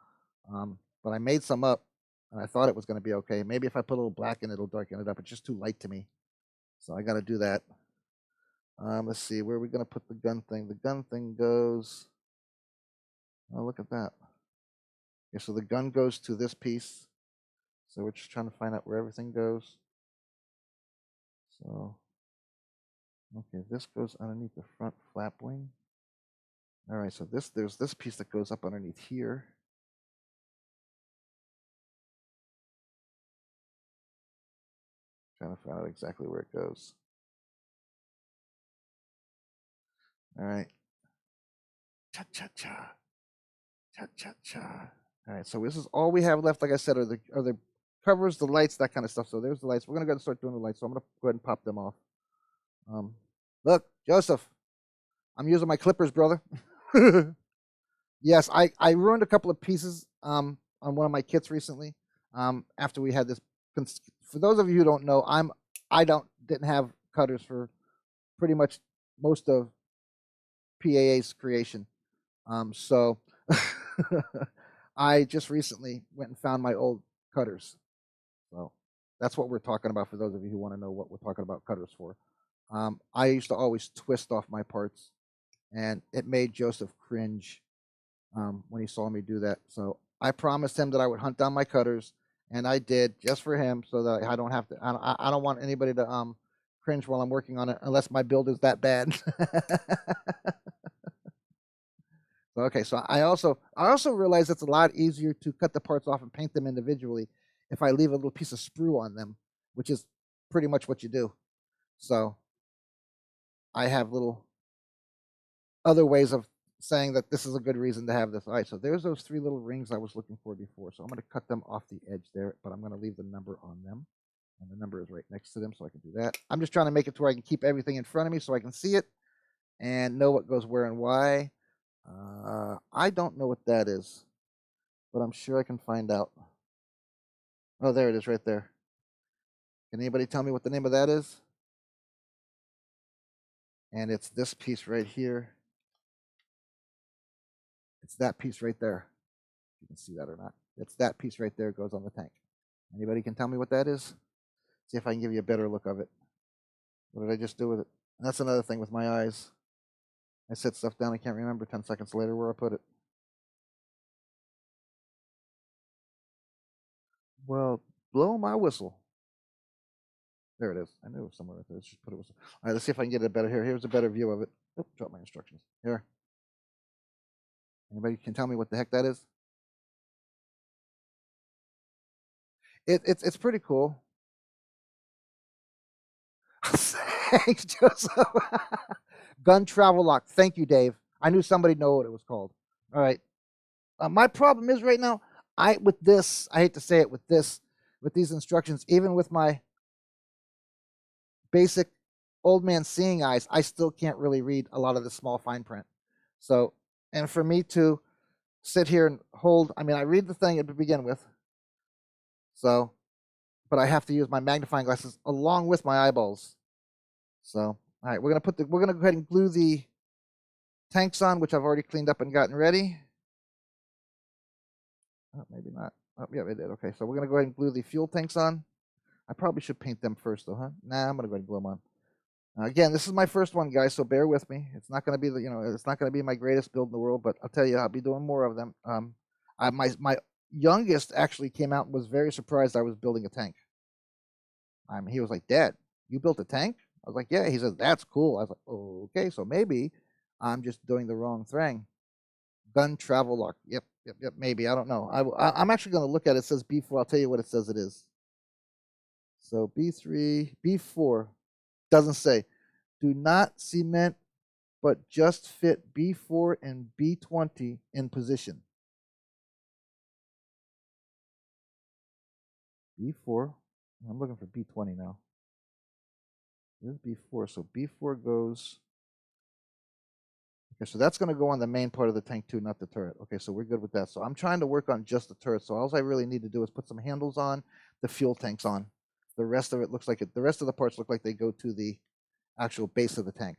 but I made some up, and I thought it was going to be okay. Maybe if I put a little black in it, it'll darken it up. It's just too light to me, so I got to do that. Let's see, where are we going to put the gun thing? The gun thing goes. Oh, look at that. Okay, so the gun goes to this piece. So we're just trying to find out where everything goes. So, okay, this goes underneath the front flap wing. All right, so there's this piece that goes up underneath here. Trying to find out exactly where it goes. All right. Cha cha cha. Cha cha cha. All right, so this is all we have left. Like I said, are the covers, the lights, that kind of stuff. So there's the lights. We're gonna go and start doing the lights. So I'm gonna go ahead and pop them off. Look, Joseph, I'm using my clippers, brother. Yes, I ruined a couple of pieces on one of my kits recently. After we had this, for those of you who don't know, I didn't have cutters for pretty much most of PAA's creation. So I just recently went and found my old cutters. So that's what we're talking about for those of you who want to know what we're talking about cutters for. I used to always twist off my parts, and it made Joseph cringe when he saw me do that. So I promised him that I would hunt down my cutters, and I did, just for him, so that I don't have to. I don't want anybody to cringe while I'm working on it, unless my build is that bad. Okay, so I also realize it's a lot easier to cut the parts off and paint them individually if I leave a little piece of sprue on them, which is pretty much what you do. So I have little other ways of saying that this is a good reason to have this. All right, so there's those 3 little rings I was looking for before. So I'm going to cut them off the edge there, but I'm going to leave the number on them. And the number is right next to them, so I can do that. I'm just trying to make it to where I can keep everything in front of me so I can see it and know what goes where and why. I don't know what that is, but I'm sure I can find out. Oh, there it is right there. Can anybody tell me what the name of that is? And it's this piece right here. It's that piece right there. You can see that or not. It's that piece right there, goes on the tank. Anybody can tell me what that is? See if I can give you a better look of it. What did I just do with it? And that's another thing with my eyes. I set stuff down, I can't remember 10 seconds later where I put it. Well, blow my whistle. There it is. I knew it was somewhere right there. Let's just put it. All right, let's see if I can get it better here. Here's a better view of it. Oop, drop my instructions. Here. Anybody can tell me what the heck that is? It's pretty cool. Thanks, Joseph. Gun travel lock. Thank you, Dave. I knew somebody know what it was called. All right. My problem is right now, I hate to say it, with these instructions, even with my basic old man seeing eyes, I still can't really read a lot of the small fine print. So, and for me to sit here and hold, I mean, I read the thing to begin with. So, but I have to use my magnifying glasses along with my eyeballs. So, all right, we're gonna go ahead and glue the tanks on, which I've already cleaned up and gotten ready. Oh, maybe not. Oh, yeah, it did. Okay, so we're gonna go ahead and glue the fuel tanks on. I probably should paint them first, though, huh? Nah, I'm gonna go ahead and glue them on. Again, this is my first one, guys, so bear with me. It's not gonna be it's not gonna be my greatest build in the world, but I'll tell you, I'll be doing more of them. My youngest actually came out and was very surprised I was building a tank. He was like, "Dad, you built a tank?" I was like, "Yeah." He says, "That's cool." I was like, "Oh, okay, so maybe I'm just doing the wrong thing." Gun travel lock. Yep, maybe. I don't know. I'm actually going to look at it. It says B4. I'll tell you what it says it is. So B3, B4 doesn't say. Do not cement, but just fit B4 and B20 in position. B4. I'm looking for B20 now. This is B4. So B4 goes. Okay, so that's going to go on the main part of the tank too, not the turret. Okay, so we're good with that. So I'm trying to work on just the turret. So all I really need to do is put some handles on, the fuel tanks on. The rest of it looks like the rest of the parts look like they go to the actual base of the tank.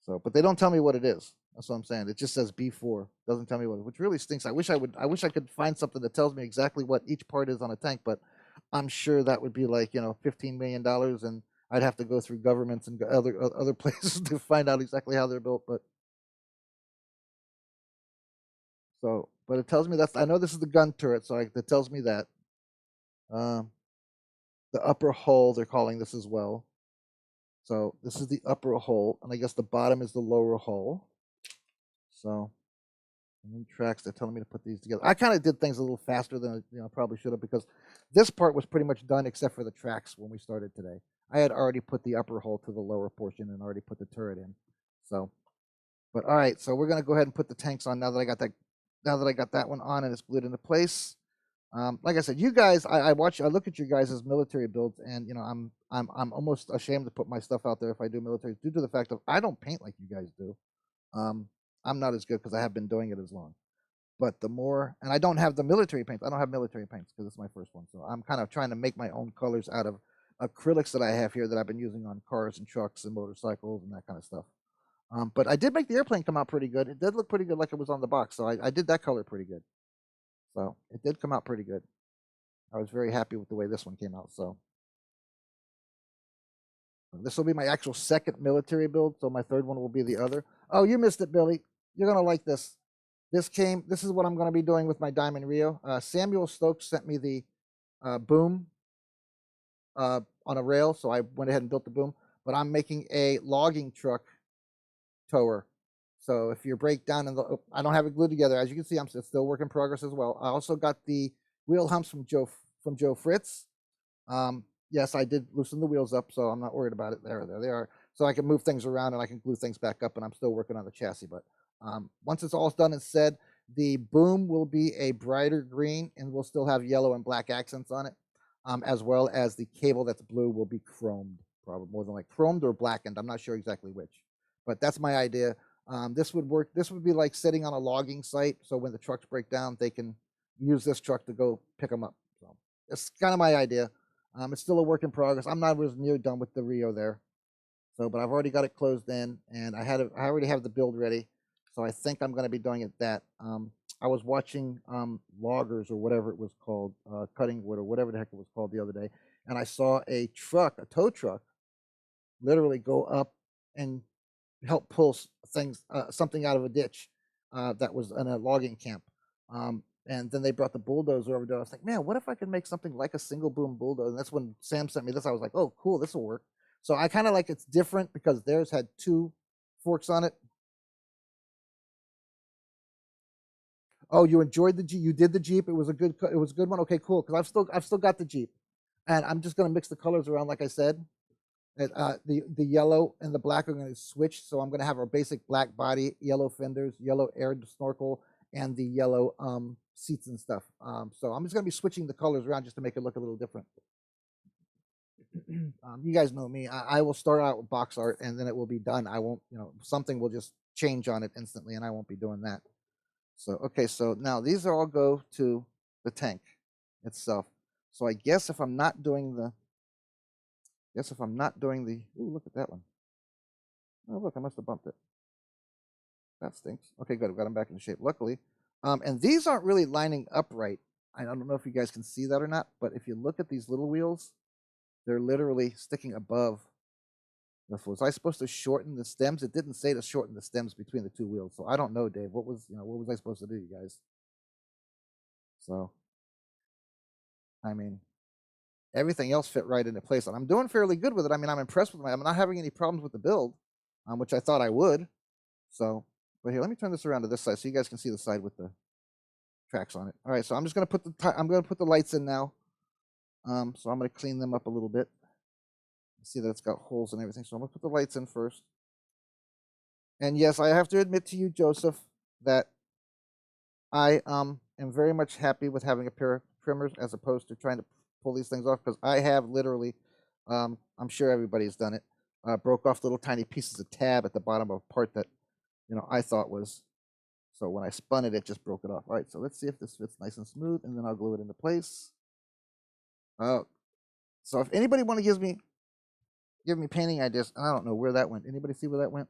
So, but they don't tell me what it is. That's what I'm saying. It just says B4. Doesn't tell me what, which really stinks. I wish I could find something that tells me exactly what each part is on a tank, but I'm sure that would be like, $15 million, and I'd have to go through governments and other places to find out exactly how they're built. But it tells me I know this is the gun turret, so it tells me that. The upper hull, they're calling this as well. So this is the upper hull, and I guess the bottom is the lower hull. So, and then tracks, they're telling me to put these together. I kind of did things a little faster than I probably should have, because this part was pretty much done except for the tracks when we started today. I had already put the upper hull to the lower portion and already put the turret in. So, but all right, so we're gonna go ahead and put the tanks on now that I got that. Now that I got that one on and it's glued into place. Like I said, you guys, I look at you guys as military builds, and I'm almost ashamed to put my stuff out there if I do military, due to the fact that I don't paint like you guys do. I'm not as good because I have been doing it as long. But and I don't have the military paints. I don't have military paints because it's my first one. So I'm kind of trying to make my own colors out of acrylics that I have here that I've been using on cars and trucks and motorcycles and that kind of stuff. But I did make the airplane come out pretty good. It did look pretty good, like it was on the box. So I did that color pretty good. So it did come out pretty good. I was very happy with the way this one came out. So this will be my actual second military build. So my third one will be the other. Oh, you missed it, Billy. You're going to like this. This is what I'm going to be doing with my Diamond Rio. Samuel Stokes sent me the boom on a rail. So I went ahead and built the boom. But I'm making a logging truck tower. So if you break down I don't have it glued together. As you can see, I'm still work in progress as well. I also got the wheel humps from Joe Fritz. Yes, I did loosen the wheels up, so I'm not worried about it. There they are. So I can move things around and I can glue things back up, and I'm still working on the chassis. But once it's all done and said, the boom will be a brighter green, and we'll still have yellow and black accents on it, as well as the cable that's blue will be chromed, probably more than like chromed or blackened. I'm not sure exactly which, but that's my idea. This would work. This would be like sitting on a logging site, so when the trucks break down, they can use this truck to go pick them up. So it's kind of my idea. It's still a work in progress. I'm not as near done with the Rio there. So, but I've already got it closed in, and I already have the build ready. So I think I'm going to be doing it that. I was watching Loggers or whatever it was called, Cutting Wood or whatever the heck it was called the other day, and I saw a tow truck, literally go up and help pull something out of a ditch that was in a logging camp. And then they brought the bulldozer over there. I was like, man, what if I could make something like a single boom bulldozer? And that's when Sam sent me this. I was like, oh, cool, this will work. So I kind of like it's different because theirs had 2 forks on it. Oh, you enjoyed the Jeep? You did the Jeep? It was a good one. Okay, cool. Because I've still got the Jeep, and I'm just gonna mix the colors around, like I said. The yellow and the black are gonna switch. So I'm gonna have our basic black body, yellow fenders, yellow air snorkel, and the yellow seats and stuff. So I'm just gonna be switching the colors around just to make it look a little different. You guys know me. I will start out with box art and then it will be done. I won't, something will just change on it instantly, and I won't be doing that. So, okay, so now these all go to the tank itself. So I guess if I'm not doing the, ooh, look at that one. Oh, look, I must have bumped it. That stinks. Okay, good. I've got them back into shape, luckily. And these aren't really lining up right. I don't know if you guys can see that or not, but if you look at these little wheels, they're literally sticking above the floor. Was I supposed to shorten the stems? It didn't say to shorten the stems between the 2 wheels. So I don't know, Dave. What was I supposed to do, you guys? So, I mean, everything else fit right into place. And I'm doing fairly good with it. I mean, I'm impressed with it. I'm not having any problems with the build, which I thought I would. So, but here, let me turn this around to this side so you guys can see the side with the tracks on it. All right, so I'm just going to put the lights in now. So I'm going to clean them up a little bit. See that it's got holes and everything. So I'm going to put the lights in first. And yes, I have to admit to you, Joseph, that I am very much happy with having a pair of trimmers as opposed to trying to pull these things off, because I have literally, I'm sure everybody's done it, broke off little tiny pieces of tab at the bottom of a part that, I thought was, so when I spun it, it just broke it off. All right, so let's see if this fits nice and smooth, and then I'll glue it into place. So if anybody want to give me painting ideas, I don't know where that went. Anybody see where that went?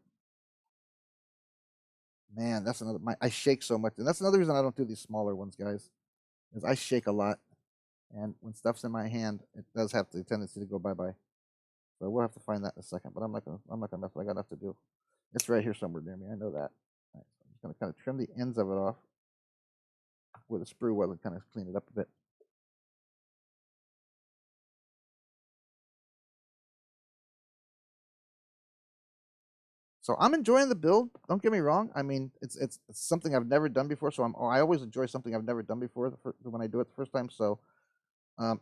Man, that's another, I shake so much. And that's another reason I don't do these smaller ones, guys, is I shake a lot. And when stuff's in my hand, it does have the tendency to go bye-bye. So we'll have to find that in a second, but I'm not gonna mess with it. I got enough to do. It's right here somewhere near me. I know that. All right, so I'm just gonna kind of trim the ends of it off with a sprue wheel and kind of clean it up a bit. So I'm enjoying the build. Don't get me wrong. I mean, it's something I've never done before. So I always enjoy something I've never done before when I do it the first time. So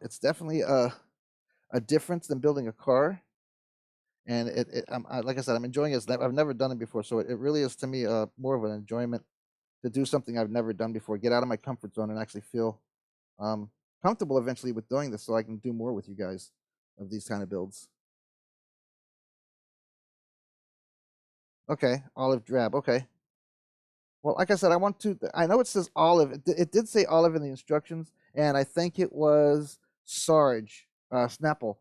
it's definitely a difference than building a car. And like I said, I'm enjoying it. I've never done it before, so it really is to me more of an enjoyment to do something I've never done before, get out of my comfort zone, and actually feel comfortable eventually with doing this, so I can do more with you guys of these kind of builds. Okay, olive drab. Okay. Well, like I said, I know it says olive. It did say olive in the instructions, and I think it was Sarge Snapple.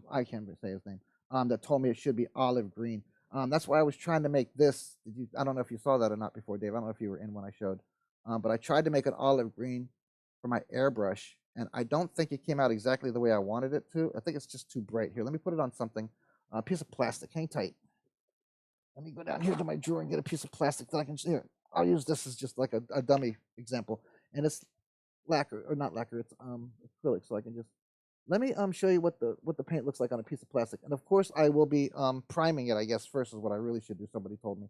I can't say his name. That told me it should be olive green. That's why I was trying to make this. I don't know if you saw that or not before, Dave. I don't know if you were in when I showed. But I tried to make an olive green for my airbrush, and I don't think it came out exactly the way I wanted it to. I think it's just too bright. Here, let me put it on something. A piece of plastic. Hang tight. Let me go down here to my drawer and get a piece of plastic that I can here. I'll use this as just like a dummy example. And it's lacquer, or not lacquer, it's acrylic, so I can just let me show you what the paint looks like on a piece of plastic. And of course I will be priming it, I guess, first is what I really should do. Somebody told me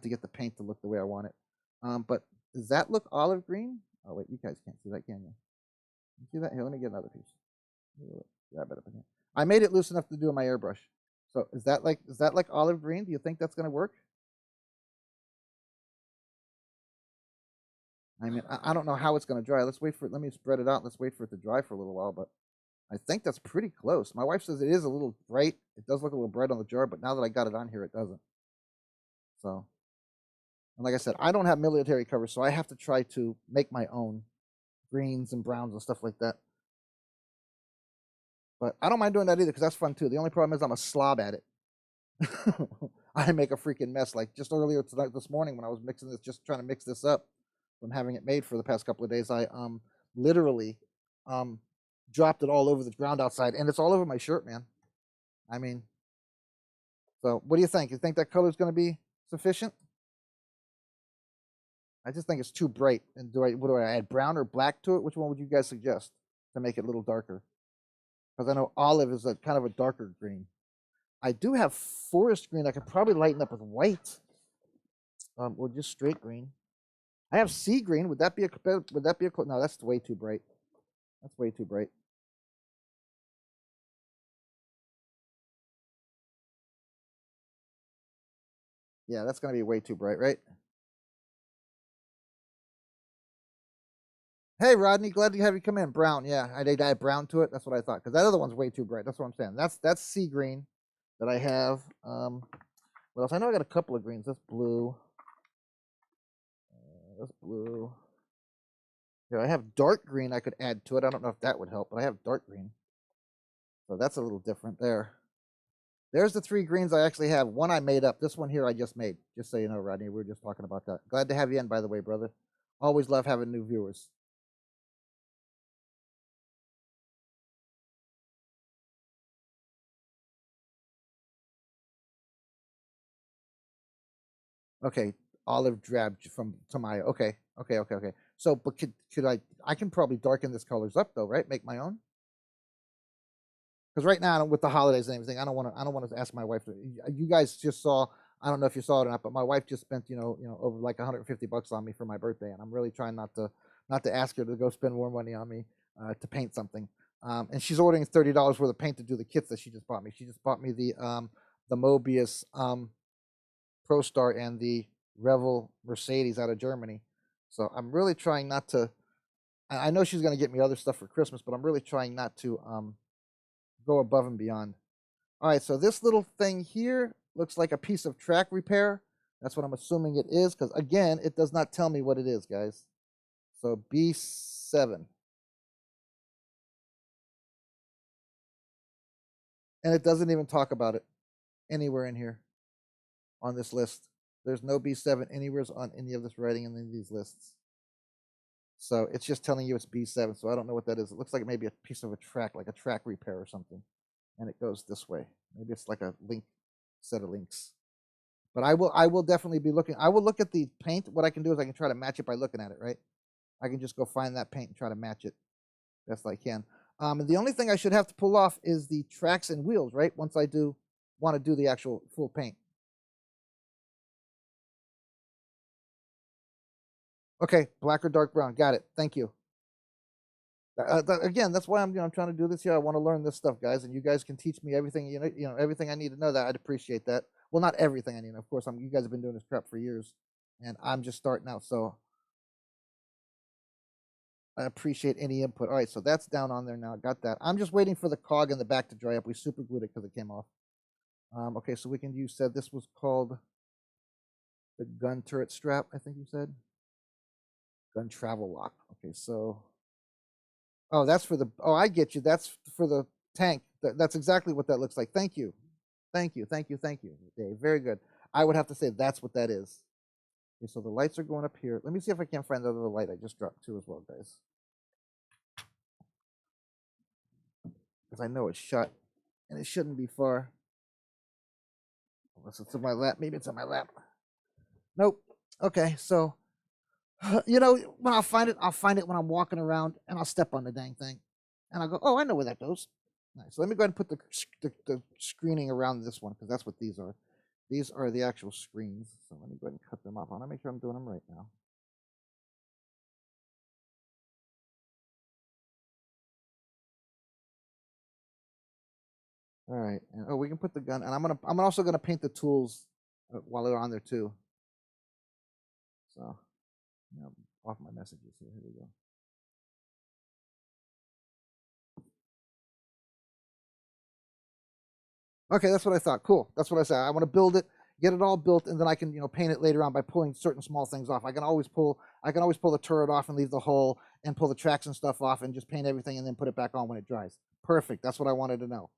to get the paint to look the way I want it. But does that look olive green? Oh wait, you guys can't see that, can you? You see that? Here, let me get another piece. Grab it up in here. I made it loose enough to do in my airbrush. So is that like olive green? Do you think that's gonna work? I mean, I don't know how it's gonna dry. Let's wait for it. Let me spread it out. Let's wait for it to dry for a little while. But I think that's pretty close. My wife says it is a little bright. It does look a little bright on the jar, but now that I got it on here, it doesn't. So, and like I said, I don't have military cover, so I have to try to make my own greens and browns and stuff like that. But I don't mind doing that either because that's fun too. The only problem is I'm a slob at it. I make a freaking mess. Like just earlier tonight, this morning when I was mixing this, just trying to mix this up from having it made for the past couple of days, I literally dropped it all over the ground outside, and it's all over my shirt, man. I mean, so what do you think? You think that color is going to be sufficient? I just think it's too bright. And what do I add, brown or black to it? Which one would you guys suggest to make it a little darker? Because I know olive is a kind of a darker green. I do have forest green I could probably lighten up with white, or just straight green. I have sea green. Would that be a no? That's way too bright. That's way too bright. Yeah, that's gonna be way too bright, right? Hey, Rodney, glad to have you come in. Brown, yeah, I did add brown to it. That's what I thought, because that other one's way too bright. That's what I'm saying. That's sea green that I have. What else? I know I got a couple of greens. That's blue. That's blue. Yeah, I have dark green I could add to it. I don't know if that would help, but I have dark green. So that's a little different there. There's the 3 greens I actually have. One I made up. This one here I just made. Just so you know, Rodney, we were just talking about that. Glad to have you in, by the way, brother. Always love having new viewers. Okay, olive drab from Tamaya. Okay. So, but could I can probably darken this colors up though, right? Make my own. Because right now with the holidays and everything, I don't want to ask my wife to. You guys just saw. I don't know if you saw it or not, but my wife just spent over like $150 on me for my birthday, and I'm really trying not to ask her to go spend more money on me to paint something. And she's ordering $30 worth of paint to do the kits that she just bought me. She just bought me the Mobius Pro Star and the Revel Mercedes out of Germany. So I'm really trying not to. I know she's going to get me other stuff for Christmas, but I'm really trying not to go above and beyond. All right, so this little thing here looks like a piece of track repair. That's what I'm assuming it is, because again, it does not tell me what it is, guys. So B7. And it doesn't even talk about it anywhere in here on this list. There's no B7 anywhere on any of this writing in any of these lists. So it's just telling you it's B7. So I don't know what that is. It looks like maybe a piece of a track, like a track repair or something. And it goes this way. Maybe it's like a set of links. But I will definitely be looking. I will look at the paint. What I can do is I can try to match it by looking at it, right? I can just go find that paint and try to match it best I can. And the only thing I should have to pull off is the tracks and wheels, right? Once I do want to do the actual full paint. Okay, black or dark brown. Got it. Thank you. Again, that's why I'm trying to do this here. I want to learn this stuff, guys, and you guys can teach me everything everything I need to know. That I'd appreciate that. Well, not everything I need. Of course, you guys have been doing this crap for years, and I'm just starting out, so I appreciate any input. All right, so that's down on there now. I got that. I'm just waiting for the cog in the back to dry up. We super glued it because it came off. Okay, so you said this was called the gun turret strap, I think you said. Gun travel lock. Okay, so that's for the I get you. That's for the tank. That's exactly what that looks like. Thank you. Dave. Very good. I would have to say that's what that is. Okay, so the lights are going up here. Let me see if I can find the other light I just dropped too as well, guys. Because I know it's shut and it shouldn't be far. Unless it's in my lap. Maybe it's in my lap. Nope. Okay, so when I'll find it when I'm walking around and I'll step on the dang thing. And I'll go, oh, I know where that goes. Nice. So let me go ahead and put the screening around this one, because that's what these are. These are the actual screens. So let me go ahead and cut them off. I want to make sure I'm doing them right now. All right. And, we can put the gun. And I'm also gonna paint the tools while they're on there too. So, off my messages here. Here we go. Okay, that's what I thought. Cool. That's what I said. I want to build it, get it all built, and then I can, paint it later on by pulling certain small things off. I can always pull the turret off and leave the hole and pull the tracks and stuff off and just paint everything and then put it back on when it dries. Perfect. That's what I wanted to know.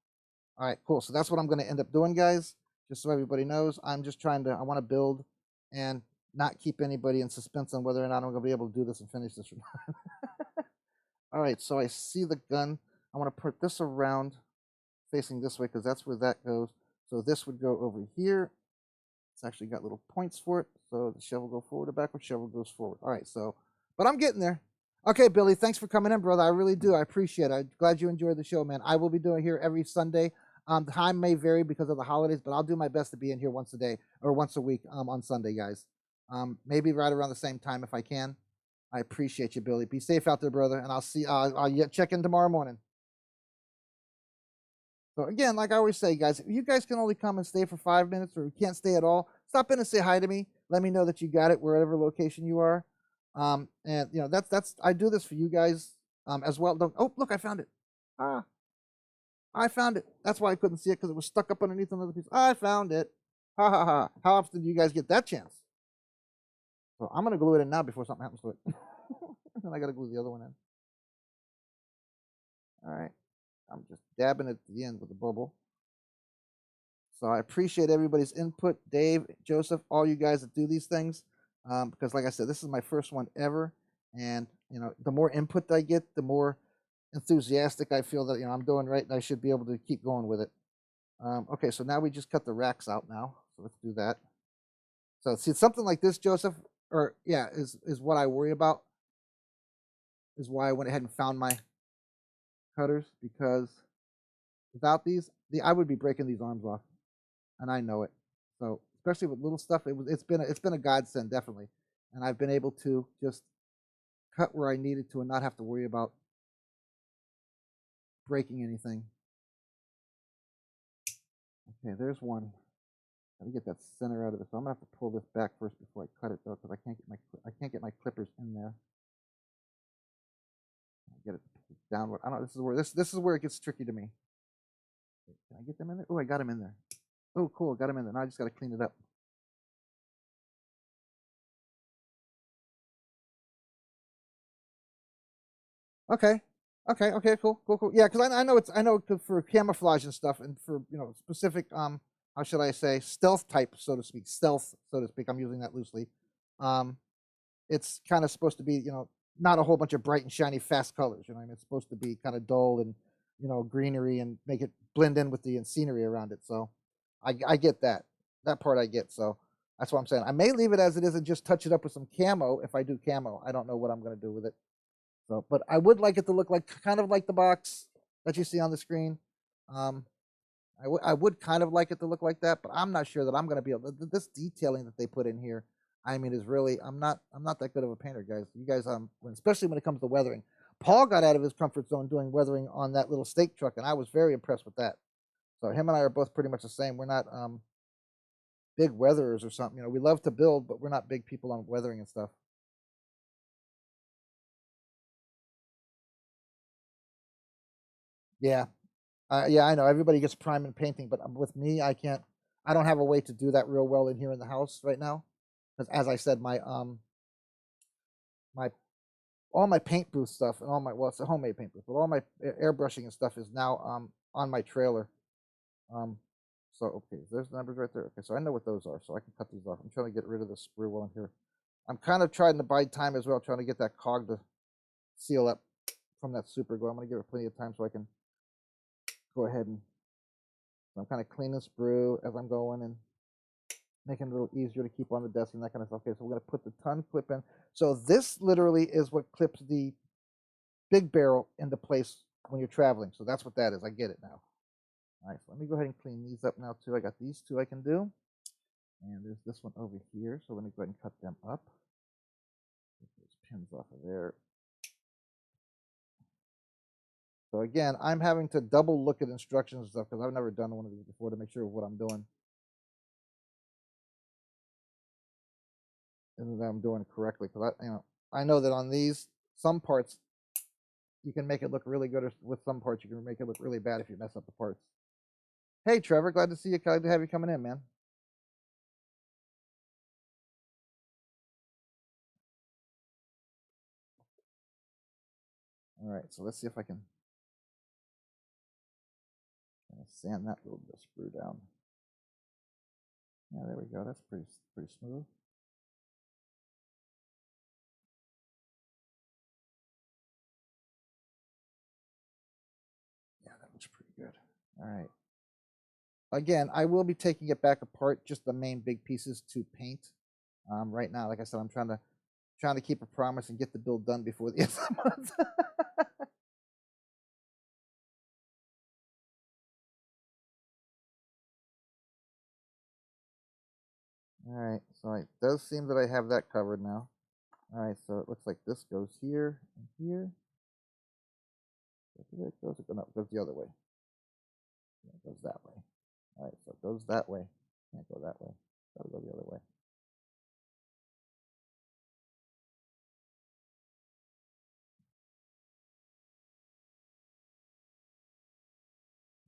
All right, cool. So that's what I'm going to end up doing, guys. Just so everybody knows, I want to build and not keep anybody in suspense on whether or not I'm going to be able to do this and finish this or not. All right, so I see the gun. I want to put this around facing this way because that's where that goes. So this would go over here. It's actually got little points for it. So the shovel go forward or backward? Shovel goes forward. All right, so, but I'm getting there. Okay, Billy, thanks for coming in, brother. I really do. I appreciate it. I'm glad you enjoyed the show, man. I will be doing here every Sunday. Time may vary because of the holidays, but I'll do my best to be in here once a day or once a week on Sunday, guys. Maybe right around the same time if I can. I appreciate you, Billy. Be safe out there, brother, and I'll check in tomorrow morning. So again, like I always say, guys, if you guys can only come and stay for 5 minutes or you can't stay at all, stop in and say hi to me. Let me know that you got it wherever location you are. And you know, that's I do this for you guys as well. Oh, look, I found it. Ah, I found it. That's why I couldn't see it because it was stuck up underneath another piece. I found it. Ha ha ha. How often do you guys get that chance? So I'm gonna glue it in now before something happens to it. And I gotta glue the other one in. All right. I'm just dabbing it at the end with the bubble. So I appreciate everybody's input, Dave, Joseph, all you guys that do these things, because like I said, this is my first one ever, and you know, the more input I get, the more enthusiastic I feel that I'm doing right, and I should be able to keep going with it. Okay, so now we just cut the racks out now, so let's do that. So see, something like this, Joseph, or yeah, is what I worry about. Is why I went ahead and found my cutters, because without these, I would be breaking these arms off, and I know it. So especially with little stuff, it's been a godsend, definitely, and I've been able to just cut where I needed to and not have to worry about breaking anything. Okay, there's one. Let me get that center out of this. So I'm gonna have to pull this back first before I cut it though, because I can't get my clippers in there. Get it downward. I don't know. This is where it gets tricky to me. Can I get them in there? Oh, I got them in there. Oh, cool. Got them in there. Now I just got to clean it up. Okay. Okay. Cool. Yeah, because I know for camouflage and stuff, and for specific how should I say, stealth type, so to speak, I'm using that loosely. Um, it's kind of supposed to be not a whole bunch of bright and shiny fast colors. You know, what I mean, it's supposed to be kind of dull and greenery and make it blend in with the scenery around it. So I get that part I get. So that's what I'm saying. I may leave it as it is and just touch it up with some camo if I do camo. I don't know what I'm going to do with it. So, but I would like it to look like kind of like the box that you see on the screen. I would kind of like it to look like that, but I'm not sure that I'm going to be able. This detailing that they put in here, I mean, is really I'm not that good of a painter, guys. You guys, especially when it comes to weathering. Paul got out of his comfort zone doing weathering on that little stake truck, and I was very impressed with that. So him and I are both pretty much the same. We're not big weatherers or something. We love to build, but we're not big people on weathering and stuff. Yeah, yeah, I know. Everybody gets prime in painting, but with me, I can't. I don't have a way to do that real well in here in the house right now, because as I said, my all my paint booth stuff and all my it's a homemade paint booth, but all my airbrushing and stuff is now on my trailer. Um, so okay, there's the numbers right there. Okay, so I know what those are, so I can cut these off. I'm trying to get rid of the sprue while I'm here. I'm kind of trying to bide time as well, trying to get that cog to seal up from that super glue. I'm going to give it plenty of time so I can go ahead and I'm kind of cleaning sprue as I'm going and making it a little easier to keep on the desk and that kind of stuff. Okay, so we're going to put the ton clip in. So this literally is what clips the big barrel into place when you're traveling. So that's what that is. I get it now. All right, so let me go ahead and clean these up now too. I got these two I can do. And there's this one over here. So let me go ahead and cut them up. Get those pins off of there. So again, I'm having to double look at instructions and stuff because I've never done one of these before to make sure of what I'm doing. And that I'm doing correctly, because I know that on these some parts you can make it look really good, or with some parts you can make it look really bad if you mess up the parts. Hey Trevor, glad to see you. Glad to have you coming in, man. All right, so let's see if I can sand that little bit of sprue down. Yeah, there we go. That's pretty smooth. Yeah, that looks pretty good. All right. Again, I will be taking it back apart, just the main big pieces to paint. Right now, like I said, I'm trying to keep a promise and get the build done before the end of the month. All right, so it does seem that I have that covered now. All right, so it looks like this goes here and here. Where it goes, no, it goes the other way. Yeah, it goes that way. All right, so it goes that way. Can't go that way. Gotta go the other way.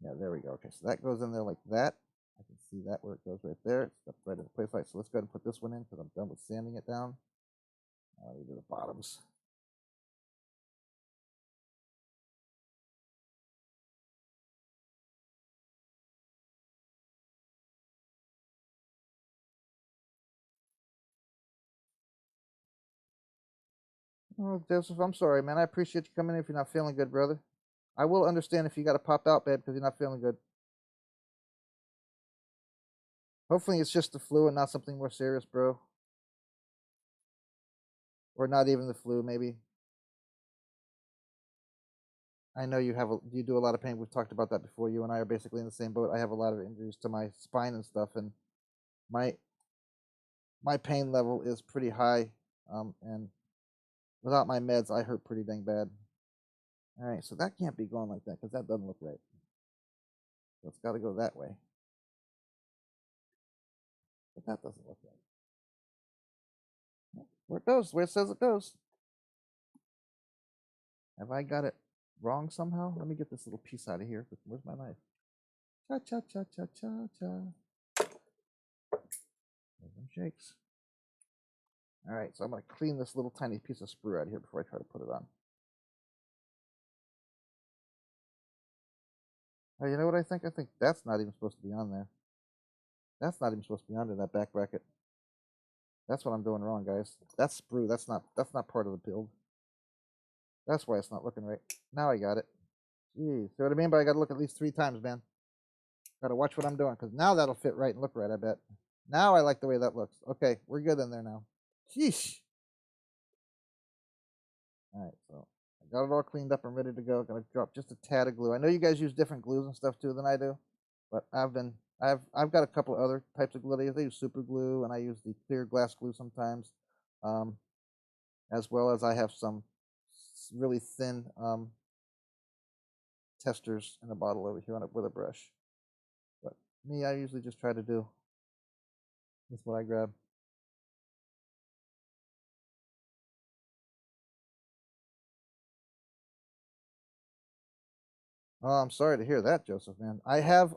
Yeah, there we go. Okay, so that goes in there like that. I can see that where it goes right there. It's up right in the place. Right, so let's go ahead and put this one in because I'm done with sanding it down. These are the bottoms. Oh, Joseph, I'm sorry, man. I appreciate you coming in if you're not feeling good, brother. I will understand if you got to pop out, babe, because you're not feeling good. Hopefully it's just the flu and not something more serious, bro. Or not even the flu, maybe. I know you do a lot of pain. We've talked about that before. You and I are basically in the same boat. I have a lot of injuries to my spine and stuff, and my my pain level is pretty high. And without my meds, I hurt pretty dang bad. All right, so that can't be going like that because that doesn't look right. So it's got to go that way. But that doesn't look right. Where it goes, where it says it goes. Have I got it wrong somehow? Let me get this little piece out of here. Where's my knife? Cha cha cha cha cha cha. There's some shakes. All right, so I'm going to clean this little tiny piece of sprue out of here before I try to put it on. Oh, you know what I think? I think that's not even supposed to be on there. That's not even supposed to be under that back bracket. That's what I'm doing wrong, guys. That's sprue. That's not part of the build. That's why it's not looking right. Now I got it. Jeez, see what I mean? But I got to look at least 3 times, man. Got to watch what I'm doing because now that'll fit right and look right, I bet. Now I like the way that looks. Okay, we're good in there now. Sheesh. All right, so I got it all cleaned up and ready to go. Gonna drop just a tad of glue. I know you guys use different glues and stuff too than I do, but I've got a couple other types of glue. I use super glue and I use the clear glass glue sometimes, as well as I have some really thin testers in a bottle over here with a brush. But me, I usually just try to do with what I grab. Oh, I'm sorry to hear that, Joseph, man. I have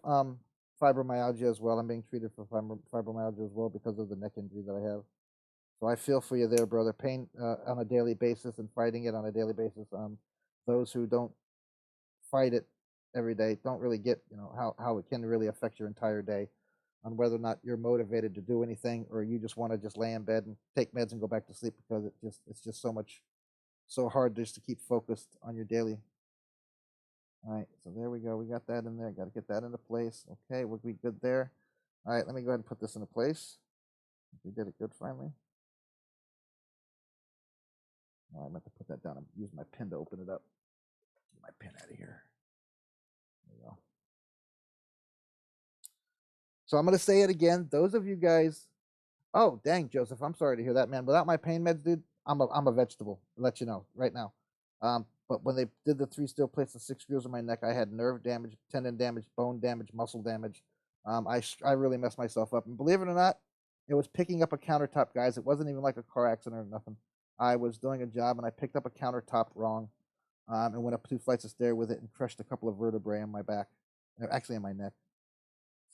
fibromyalgia as well. I'm being treated for fibromyalgia as well because of the neck injury that I have. So I feel for you there, brother. Pain on a daily basis and fighting it on a daily basis. Those who don't fight it every day don't really get, how it can really affect your entire day on whether or not you're motivated to do anything or you just want to just lay in bed and take meds and go back to sleep because it's just so hard just to keep focused on your daily. All right, so there we go. We got that in there. Got to get that into place. Okay, we'll be good there. All right, let me go ahead and put this into place. We did it good finally. Oh, I meant to put that down. I'm using my pen to open it up. Get my pen out of here. There we go. So I'm going to say it again. Those of you guys, oh, dang, Joseph, I'm sorry to hear that, man. Without my pain meds, dude, I'm a vegetable. I'll let you know right now. But when they did the 3 steel plates and 6 screws in my neck, I had nerve damage, tendon damage, bone damage, muscle damage. I really messed myself up. And believe it or not, it was picking up a countertop, guys. It wasn't even like a car accident or nothing. I was doing a job and I picked up a countertop wrong, and went up 2 flights of stairs with it and crushed a couple of vertebrae in my back, actually in my neck.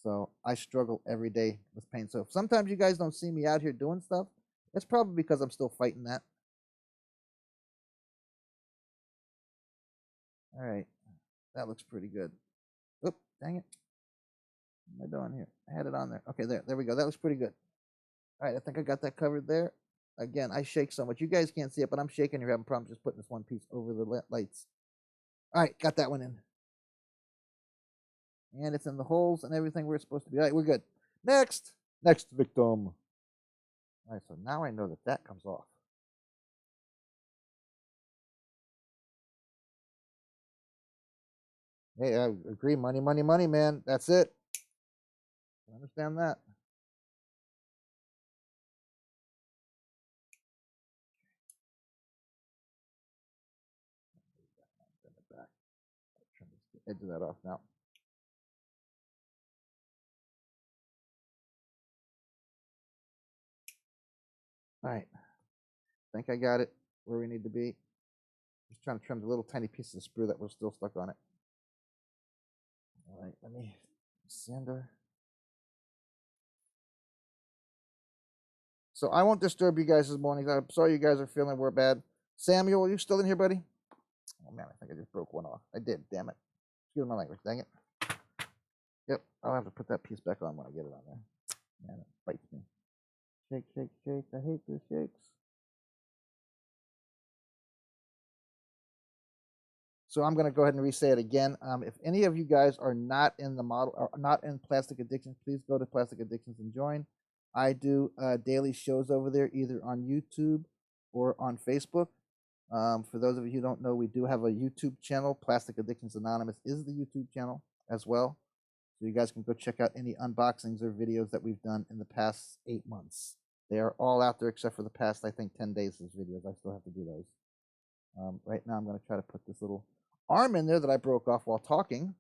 So I struggle every day with pain. So if sometimes you guys don't see me out here doing stuff, it's probably because I'm still fighting that. All right, that looks pretty good. Oop, dang it. What am I doing here? I had it on there. Okay, there we go. That looks pretty good. All right, I think I got that covered there. Again, I shake so much. You guys can't see it, but I'm shaking. You're having problems just putting this one piece over the lights. All right, got that one in. And it's in the holes and everything where it's supposed to be. All right, we're good. Next victim. All right, so now I know that that comes off. Hey, I agree. Money, money, money, man. That's it. I understand that. Bend it back. Trim the edge of that off now. All right. I think I got it where we need to be. Just trying to trim the little tiny pieces of sprue that were still stuck on it. All right, let me sander. So I won't disturb you guys this morning. I'm sorry you guys are feeling we're bad. Samuel, are you still in here, buddy? Oh man, I think I just broke one off. I did, damn it. Excuse my language, dang it. Yep, I'll have to put that piece back on when I get it on there. Man, it bites me. Shake, shake, shake. I hate the shakes. So I'm going to go ahead and re-say it again. If any of you guys are not in the model, or not in Plastic Addictions, please go to Plastic Addictions and join. I do daily shows over there, either on YouTube or on Facebook. For those of you who don't know, we do have a YouTube channel. Plastic Addictions Anonymous is the YouTube channel as well. So you guys can go check out any unboxings or videos that we've done in the past 8 months. They are all out there except for the past, I think, 10 days of videos. I still have to do those. Right now, I'm going to try to put this little arm in there that I broke off while talking.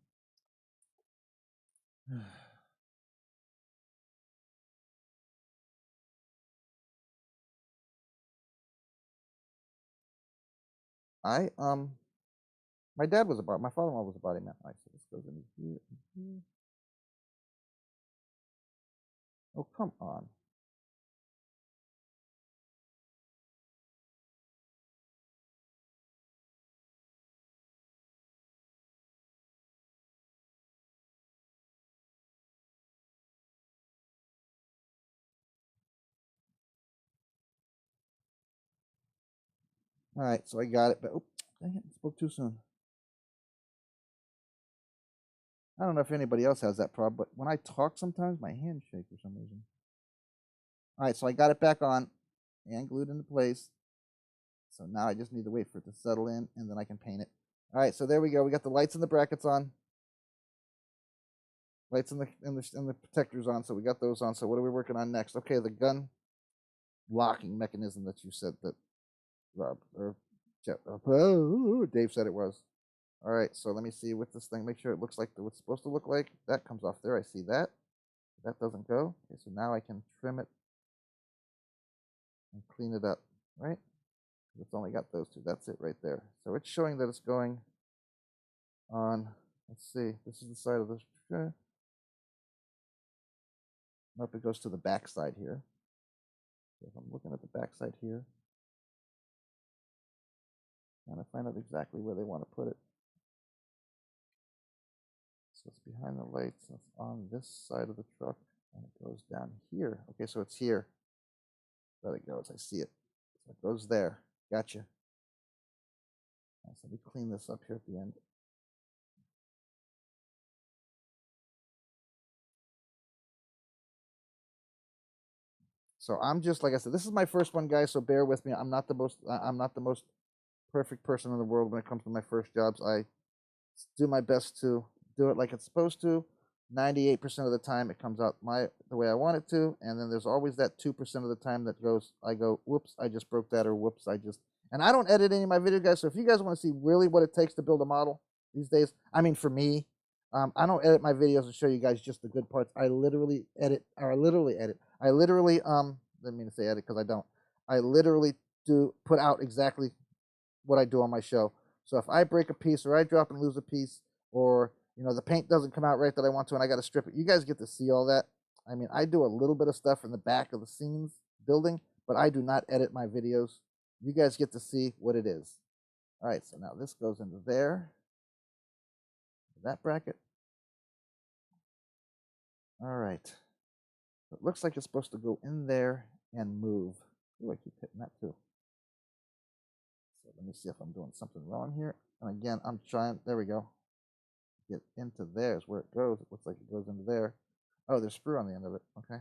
My dad was about, my father-in-law was a body man. All right, so this goes in here and here. Oh, come on. All right, so I got it, but oh, dang it, I spoke too soon. I don't know if anybody else has that problem, but when I talk sometimes, my hands shake for some reason. All right, so I got it back on and glued into place. So now I just need to wait for it to settle in, and then I can paint it. All right, so there we go. We got the lights and the brackets on. Lights and the protectors on, so we got those on. So what are we working on next? Okay, the gun locking mechanism that you said that Rob or Dave said it was. All right, so let me see with this thing. Make sure it looks like what's supposed to look like. That comes off there. I see that. That doesn't go. Okay, so now I can trim it and clean it up, right? It's only got those two. That's it right there. So it's showing that it's going on. Let's see. This is the side of the. Nope, it goes to the back side here. So if I'm looking at the back side here, trying to find out exactly where they want to put it. So it's behind the lights. It's on this side of the truck, and it goes down here. Okay, so it's here. There it goes. I see it. So it goes there. Gotcha. Right, so let me clean this up here at the end. So I'm just, like I said, this is my first one, guys. So bear with me. I'm not the most perfect person in the world when it comes to my first jobs. I do my best to do it like it's supposed to. 98% of the time, it comes out the way I want it to, and then there's always that 2% of the time that I go, whoops, I just broke that, or whoops, and I don't edit any of my video, guys. So if you guys want to see really what it takes to build a model these days, I mean, for me, I don't edit my videos to show you guys just the good parts. I literally edit. I literally didn't mean to say edit because I don't. I literally do put out exactly what I do on my show. So if I break a piece or I drop and lose a piece, or the paint doesn't come out right that I want to and I got to strip it, you guys get to see all that. I mean, I do a little bit of stuff in the back of the scenes building, but I do not edit my videos. You guys get to see what it is. All right, so now this goes into there, that bracket. All right, it looks like it's supposed to go in there and move. Oh, I keep hitting that too. So let me see if I'm doing something wrong here. And again, I'm trying, there we go. Get into there is where it goes. It looks like it goes into there. Oh, there's sprue on the end of it. Okay.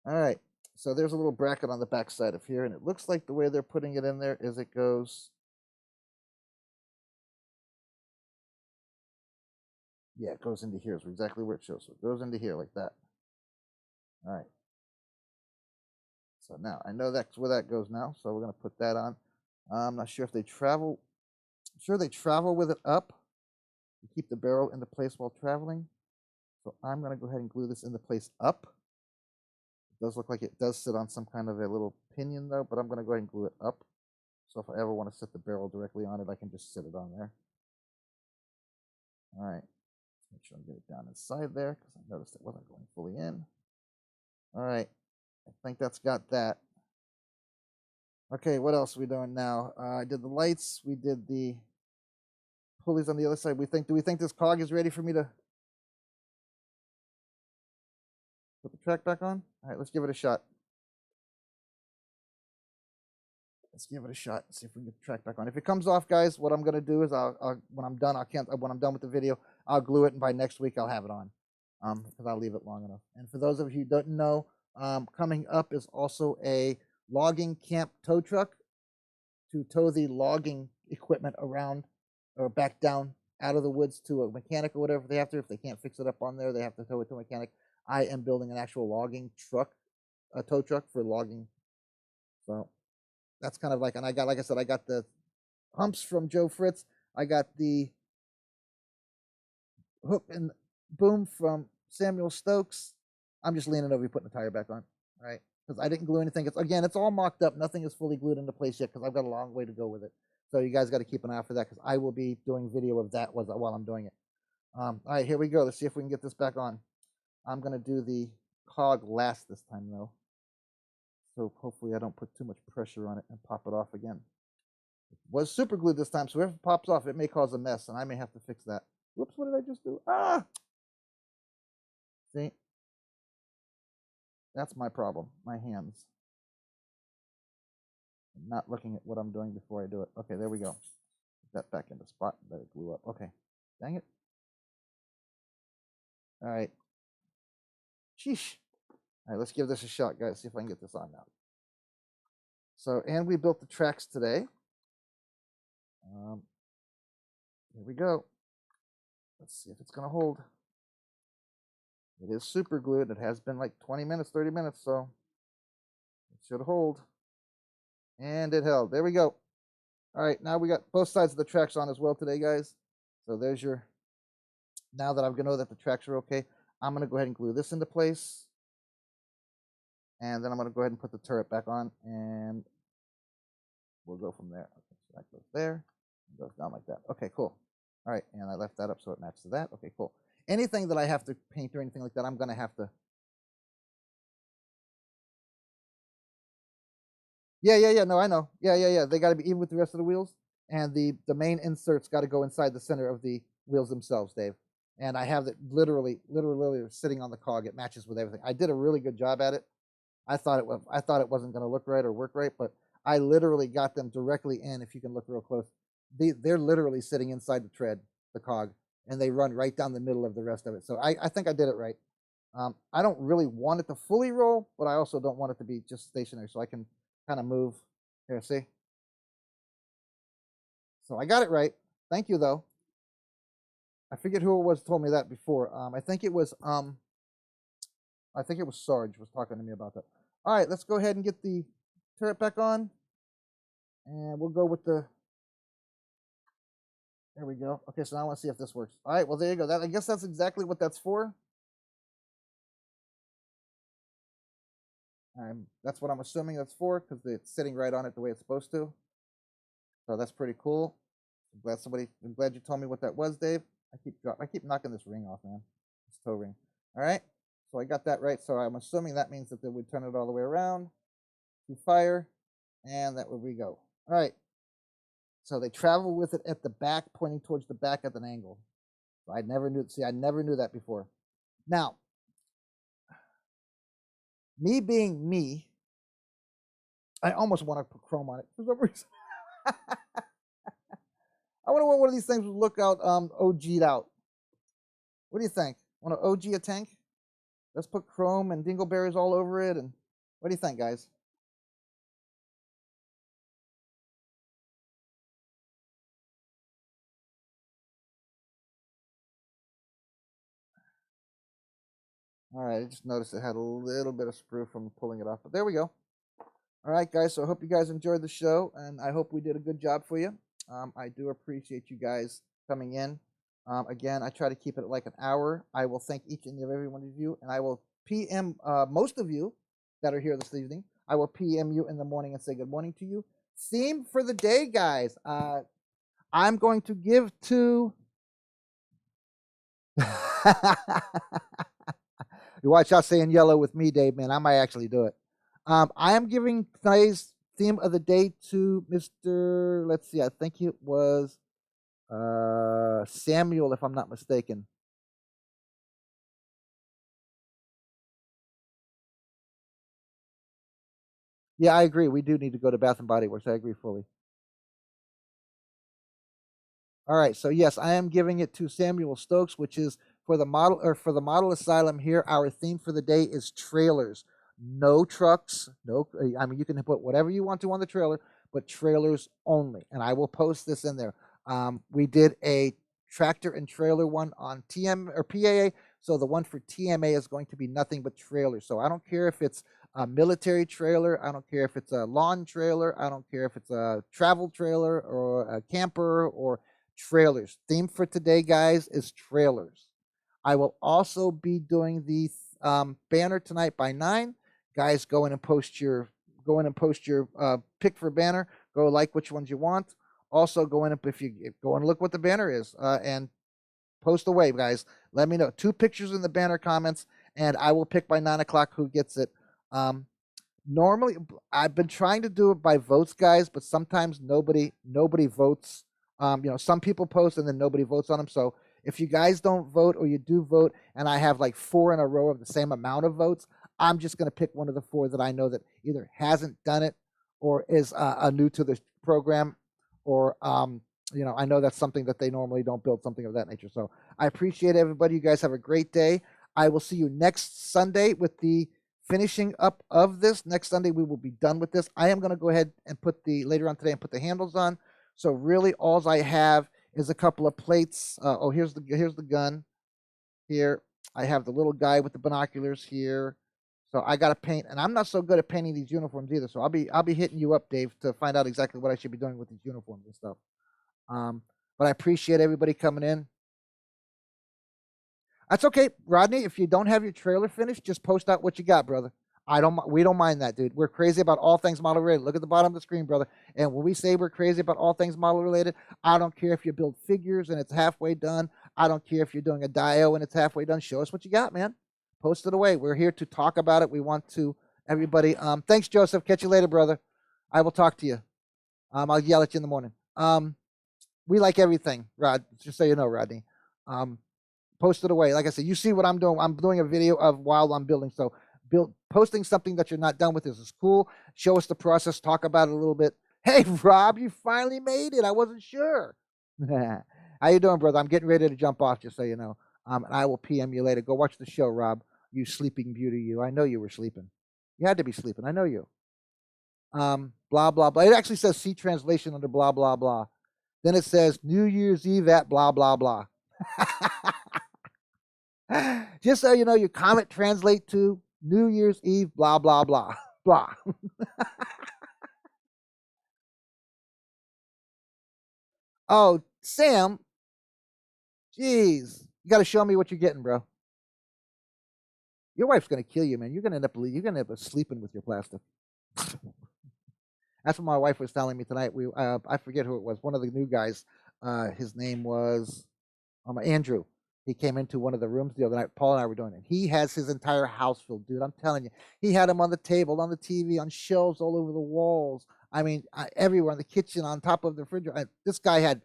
All right. So there's a little bracket on the back side of here, and it looks like the way they're putting it in there is it goes. Yeah, it goes into here. It's exactly where it shows. So it goes into here like that. All right. So now I know that's where that goes now. So we're going to put that on. I'm not sure if they travel. I'm sure they travel with it up to keep the barrel into place while traveling. So I'm going to go ahead and glue this into place up. It does look like it does sit on some kind of a little pinion though, but I'm going to go ahead and glue it up. So if I ever want to set the barrel directly on it, I can just sit it on there. All right. Make sure I get it down inside there because I noticed it wasn't going fully in. All right. I think that's got that. Okay, what else are we doing now? I did the lights. We did the pulleys on the other side. Do we think this cog is ready for me to put the track back on? All right, let's give it a shot. Let's give it a shot and see if we can get the track back on. If it comes off, guys, what I'm gonna do is when I'm done, when I'm done with the video, I'll glue it, and by next week I'll have it on. Because I'll leave it long enough. And for those of you who don't know, coming up is also a logging camp tow truck to tow the logging equipment around or back down out of the woods to a mechanic or whatever they have to. If they can't fix it up on there, they have to tow it to a mechanic. I am building an actual logging truck, a tow truck for logging. So that's kind of like, and I got, like I said, I got the humps from Joe Fritz. I got the hook and boom from Samuel Stokes. I'm just leaning over, putting the tire back on, all right? Because I didn't glue anything. It's all mocked up. Nothing is fully glued into place yet because I've got a long way to go with it. So you guys got to keep an eye out for that because I will be doing video of that while I'm doing it. All right, here we go. Let's see if we can get this back on. I'm going to do the cog last this time, though. So hopefully I don't put too much pressure on it and pop it off again. It was super glued this time, so if it pops off, it may cause a mess, and I may have to fix that. Whoops, what did I just do? Ah! See? That's my problem, my hands. I'm not looking at what I'm doing before I do it. Okay, there we go. Put that back into spot. Let it glue up. Okay. Dang it. All right. Sheesh. All right, let's give this a shot, guys. See if I can get this on now. So, and we built the tracks today. Here we go. Let's see if it's going to hold. It is super glued. It has been like 20 minutes, 30 minutes, so it should hold. And it held. There we go. All right, now we got both sides of the tracks on as well today, guys. So there's your, now that I'm going to know that the tracks are okay, I'm going to go ahead and glue this into place. And then I'm going to go ahead and put the turret back on, and we'll go from there. Okay, so that goes there, and goes down like that. Okay, cool. All right, and I left that up so it matches that. Okay, cool. Anything that I have to paint or anything like that, I'm going to have to. Yeah. No, I know. Yeah. They got to be even with the rest of the wheels, and the main inserts got to go inside the center of the wheels themselves, Dave. And I have it literally sitting on the cog. It matches with everything. I did a really good job at it. I thought it wasn't going to look right or work right, but I literally got them directly in. If you can look real close, they're literally sitting inside the tread, the cog, and they run right down the middle of the rest of it. So I think I did it right. I don't really want it to fully roll, but I also don't want it to be just stationary, so I can kind of move. Here, see? So I got it right. Thank you, though. I forget who it was told me that before. I think it was Sarge was talking to me about that. All right, let's go ahead and get the turret back on, and we'll go with the. There we go. Okay, so now I want to see if this works. All right, well there you go. I guess that's exactly what that's for. That's what I'm assuming that's for because it's sitting right on it the way it's supposed to. So that's pretty cool. I'm glad you told me what that was, Dave. I keep knocking this ring off, man. This toe ring. All right. So I got that right. So I'm assuming that means that they would turn it all the way around to fire, and that would we go. All right. So they travel with it at the back, pointing towards the back at an angle. So I never knew. See, I never knew that before. Now, me being me, I almost want to put chrome on it for some reason. I wonder what one of these things would look out OG'd out. What do you think? Want to OG a tank? Let's put chrome and dingleberries all over it. And what do you think, guys? All right, I just noticed it had a little bit of sprue from pulling it off, but there we go. All right, guys, so I hope you guys enjoyed the show, and I hope we did a good job for you. I do appreciate you guys coming in. Again, I try to keep it like an hour. I will thank each and every one of you, and I will PM most of you that are here this evening. I will PM you in the morning and say good morning to you. Theme for the day, guys. I'm going to give to... You watch out saying yellow with me, Dave, man. I might actually do it. I am giving today's theme of the day to Mr. Let's see, I think it was Samuel, if I'm not mistaken. Yeah, I agree. We do need to go to Bath and Body Works. I agree fully. All right, so yes, I am giving it to Samuel Stokes, which is for the Model Asylum here. Our theme for the day is trailers. No trucks, no. I mean, you can put whatever you want to on the trailer, but trailers only. And I will post this in there. We did a tractor and trailer one on TM or PAA, so the one for TMA is going to be nothing but trailers. So I don't care if it's a military trailer, I don't care if it's a lawn trailer, I don't care if it's a travel trailer or a camper or trailers. Theme for today, guys, is trailers. I will also be doing the banner tonight by 9. Guys, go in and post your pick for banner. Go like which ones you want. Also, go in if you go and look what the banner is and post away, guys. Let me know 2 pictures in the banner comments, and I will pick by 9 o'clock who gets it. Normally, I've been trying to do it by votes, guys, but sometimes nobody votes. Some people post and then nobody votes on them. So if you guys don't vote or you do vote and I have like 4 in a row of the same amount of votes, I'm just going to pick one of the 4 that I know that either hasn't done it or is new to the program, or I know that's something that they normally don't build, something of that nature. So I appreciate everybody. You guys have a great day. I will see you next Sunday with the finishing up of this. Next Sunday we will be done with this. I am going to go ahead and put later on today and put the handles on. So really, all I have is a couple of plates. Here's the gun. Here I have the little guy with the binoculars here. So I got to paint, and I'm not so good at painting these uniforms either. So I'll be hitting you up, Dave, to find out exactly what I should be doing with these uniforms and stuff. But I appreciate everybody coming in. That's okay, Rodney. If you don't have your trailer finished, just post out what you got, brother. We don't mind that, dude. We're crazy about all things model related. Look at the bottom of the screen, brother. And when we say we're crazy about all things model related, I don't care if you build figures and it's halfway done. I don't care if you're doing a dio and it's halfway done. Show us what you got, man. Post it away. We're here to talk about it. We want to, everybody. Thanks, Joseph. Catch you later, brother. I will talk to you. I'll yell at you in the morning. We like everything, Rod. Just so you know, Rodney. Post it away. Like I said, you see what I'm doing. I'm doing a video of while I'm building. So posting something that you're not done with is cool. Show us the process. Talk about it a little bit. Hey, Rob, you finally made it. I wasn't sure. How you doing, brother? I'm getting ready to jump off, just so you know. And I will PM you later. Go watch the show, Rob. You sleeping beauty, you. I know you were sleeping. You had to be sleeping. I know you. Blah, blah, blah. It actually says see translation under blah, blah, blah. Then it says New Year's Eve at blah, blah, blah. Just so you know, your comment translate to New Year's Eve, blah, blah, blah, blah. Oh, Sam, jeez, you got to show me what you're getting, bro. Your wife's gonna kill you, man. You're gonna end up sleeping with your plastic. That's what my wife was telling me tonight. I forget who it was. One of the new guys. His name was Andrew. He came into one of the rooms the other night. Paul and I were doing it. He has his entire house filled, dude. I'm telling you. He had them on the table, on the TV, on shelves all over the walls. I mean, everywhere, in the kitchen, on top of the refrigerator. This guy had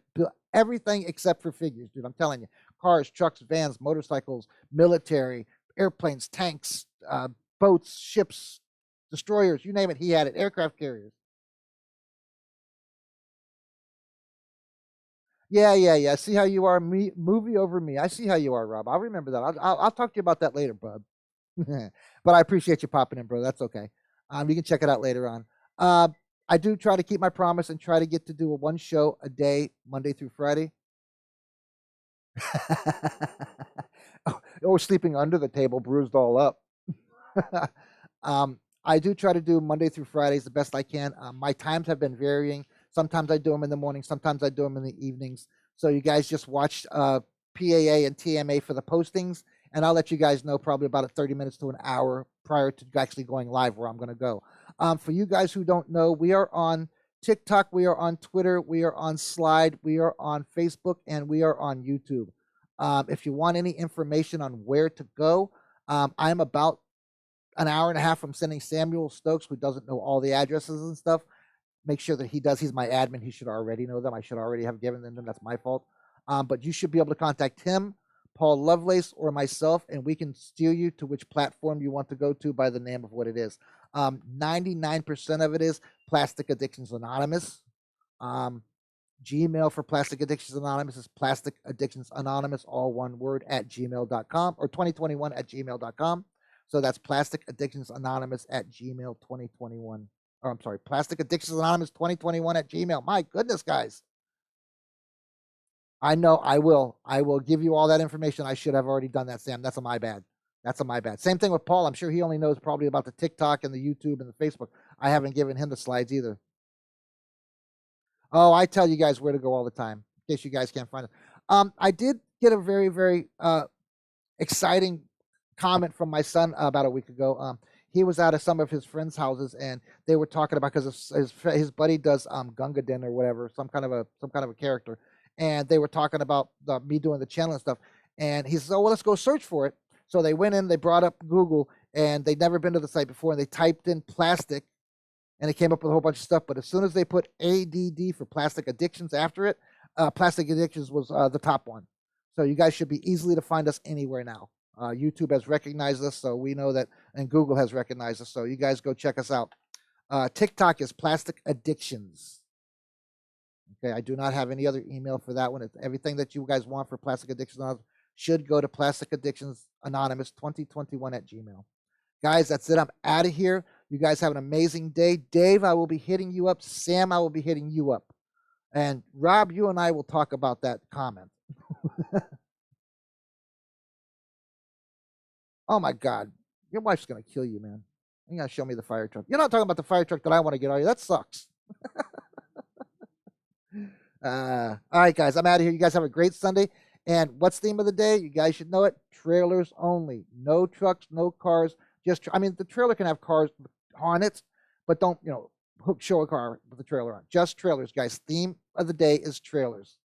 everything except for figures, dude. I'm telling you. Cars, trucks, vans, motorcycles, military, airplanes, tanks, boats, ships, destroyers, you name it. He had it. Aircraft carriers. Yeah. See how you are, movie over me. I see how you are, Rob. I'll remember that. I'll talk to you about that later, bud. But I appreciate you popping in, bro. That's okay. You can check it out later on. Uh, I do try to keep my promise and try to get to do one show a day, Monday through Friday. Or sleeping under the table, bruised all up. I do try to do Monday through Fridays the best I can. My times have been varying. Sometimes I do them in the morning. Sometimes I do them in the evenings. So you guys just watch PAA and TMA for the postings, and I'll let you guys know probably about 30 minutes to an hour prior to actually going live where I'm going to go. For you guys who don't know, we are on TikTok, we are on Twitter, we are on Slide, we are on Facebook, and we are on YouTube. If you want any information on where to go, I'm about an hour and a half from sending Samuel Stokes, who doesn't know all the addresses and stuff. Make sure that he does. He's my admin. He should already know them. I should already have given them to him. That's my fault. But you should be able to contact him, Paul Lovelace, or myself, and we can steer you to which platform you want to go to by the name of what it is. 99% of it is Plastic Addictions Anonymous. Gmail for Plastic Addictions Anonymous is Plastic Addictions Anonymous, all one word, at gmail.com, or 2021 at gmail.com. So that's Plastic Addictions Anonymous at Gmail 2021. Or I'm sorry, Plastic Addictions Anonymous 2021 at Gmail. My goodness, guys. I know I will. I will give you all that information. I should have already done that, Sam. That's a my bad. That's a my bad. Same thing with Paul. I'm sure he only knows probably about the TikTok and the YouTube and the Facebook. I haven't given him the slides either. Oh, I tell you guys where to go all the time, in case you guys can't find it. I did get a very, very exciting comment from my son about a week ago. He was out of some of his friends' houses, and they were talking about, because his buddy does Gunga Din or whatever, some kind of a character, and they were talking about me doing the channel and stuff. And he says, "Oh, well, let's go search for it." So they went in, they brought up Google, and they'd never been to the site before, and they typed in plastic, and it came up with a whole bunch of stuff. But as soon as they put ADD for plastic addictions after it, plastic addictions was the top one. So you guys should be easily to find us anywhere now. YouTube has recognized us, so we know that, and Google has recognized us. So you guys go check us out. TikTok is Plastic Addictions. Okay, I do not have any other email for that one. It's everything that you guys want for Plastic Addictions should go to Plastic Addictions Anonymous 2021 at Gmail. Guys, that's it. I'm out of here. You guys have an amazing day. Dave, I will be hitting you up. Sam, I will be hitting you up. And Rob, you and I will talk about that comment. Oh my God. Your wife's going to kill you, man. You got to show me the fire truck. You're not talking about the fire truck that I want to get, are you? That sucks. All right, guys, I'm out of here. You guys have a great Sunday. And what's the theme of the day? You guys should know it. Trailers only. No trucks, no cars. I mean, the trailer can have cars on it, but don't, show a car with the trailer on. Just trailers, guys. Theme of the day is trailers.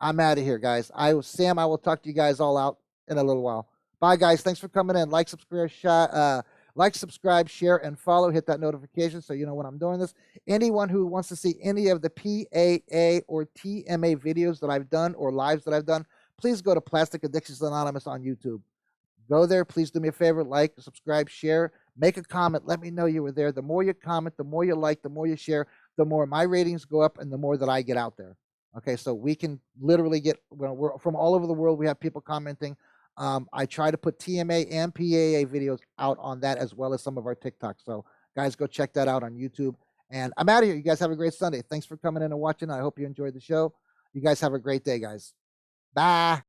I'm out of here, guys. Sam, I will talk to you guys all out in a little while. Bye, guys. Thanks for coming in. Like, subscribe, share, and follow. Hit that notification so you know when I'm doing this. Anyone who wants to see any of the PAA or TMA videos that I've done or lives that I've done, please go to Plastic Addictions Anonymous on YouTube. Go there. Please do me a favor. Like, subscribe, share, make a comment. Let me know you were there. The more you comment, the more you like, the more you share, the more my ratings go up and the more that I get out there. Okay, so we can literally get, we're from all over the world. We have people commenting. I try to put TMA and PAA videos out on that, as well as some of our TikToks. So guys, go check that out on YouTube. And I'm out of here. You guys have a great Sunday. Thanks for coming in and watching. I hope you enjoyed the show. You guys have a great day, guys. Bye.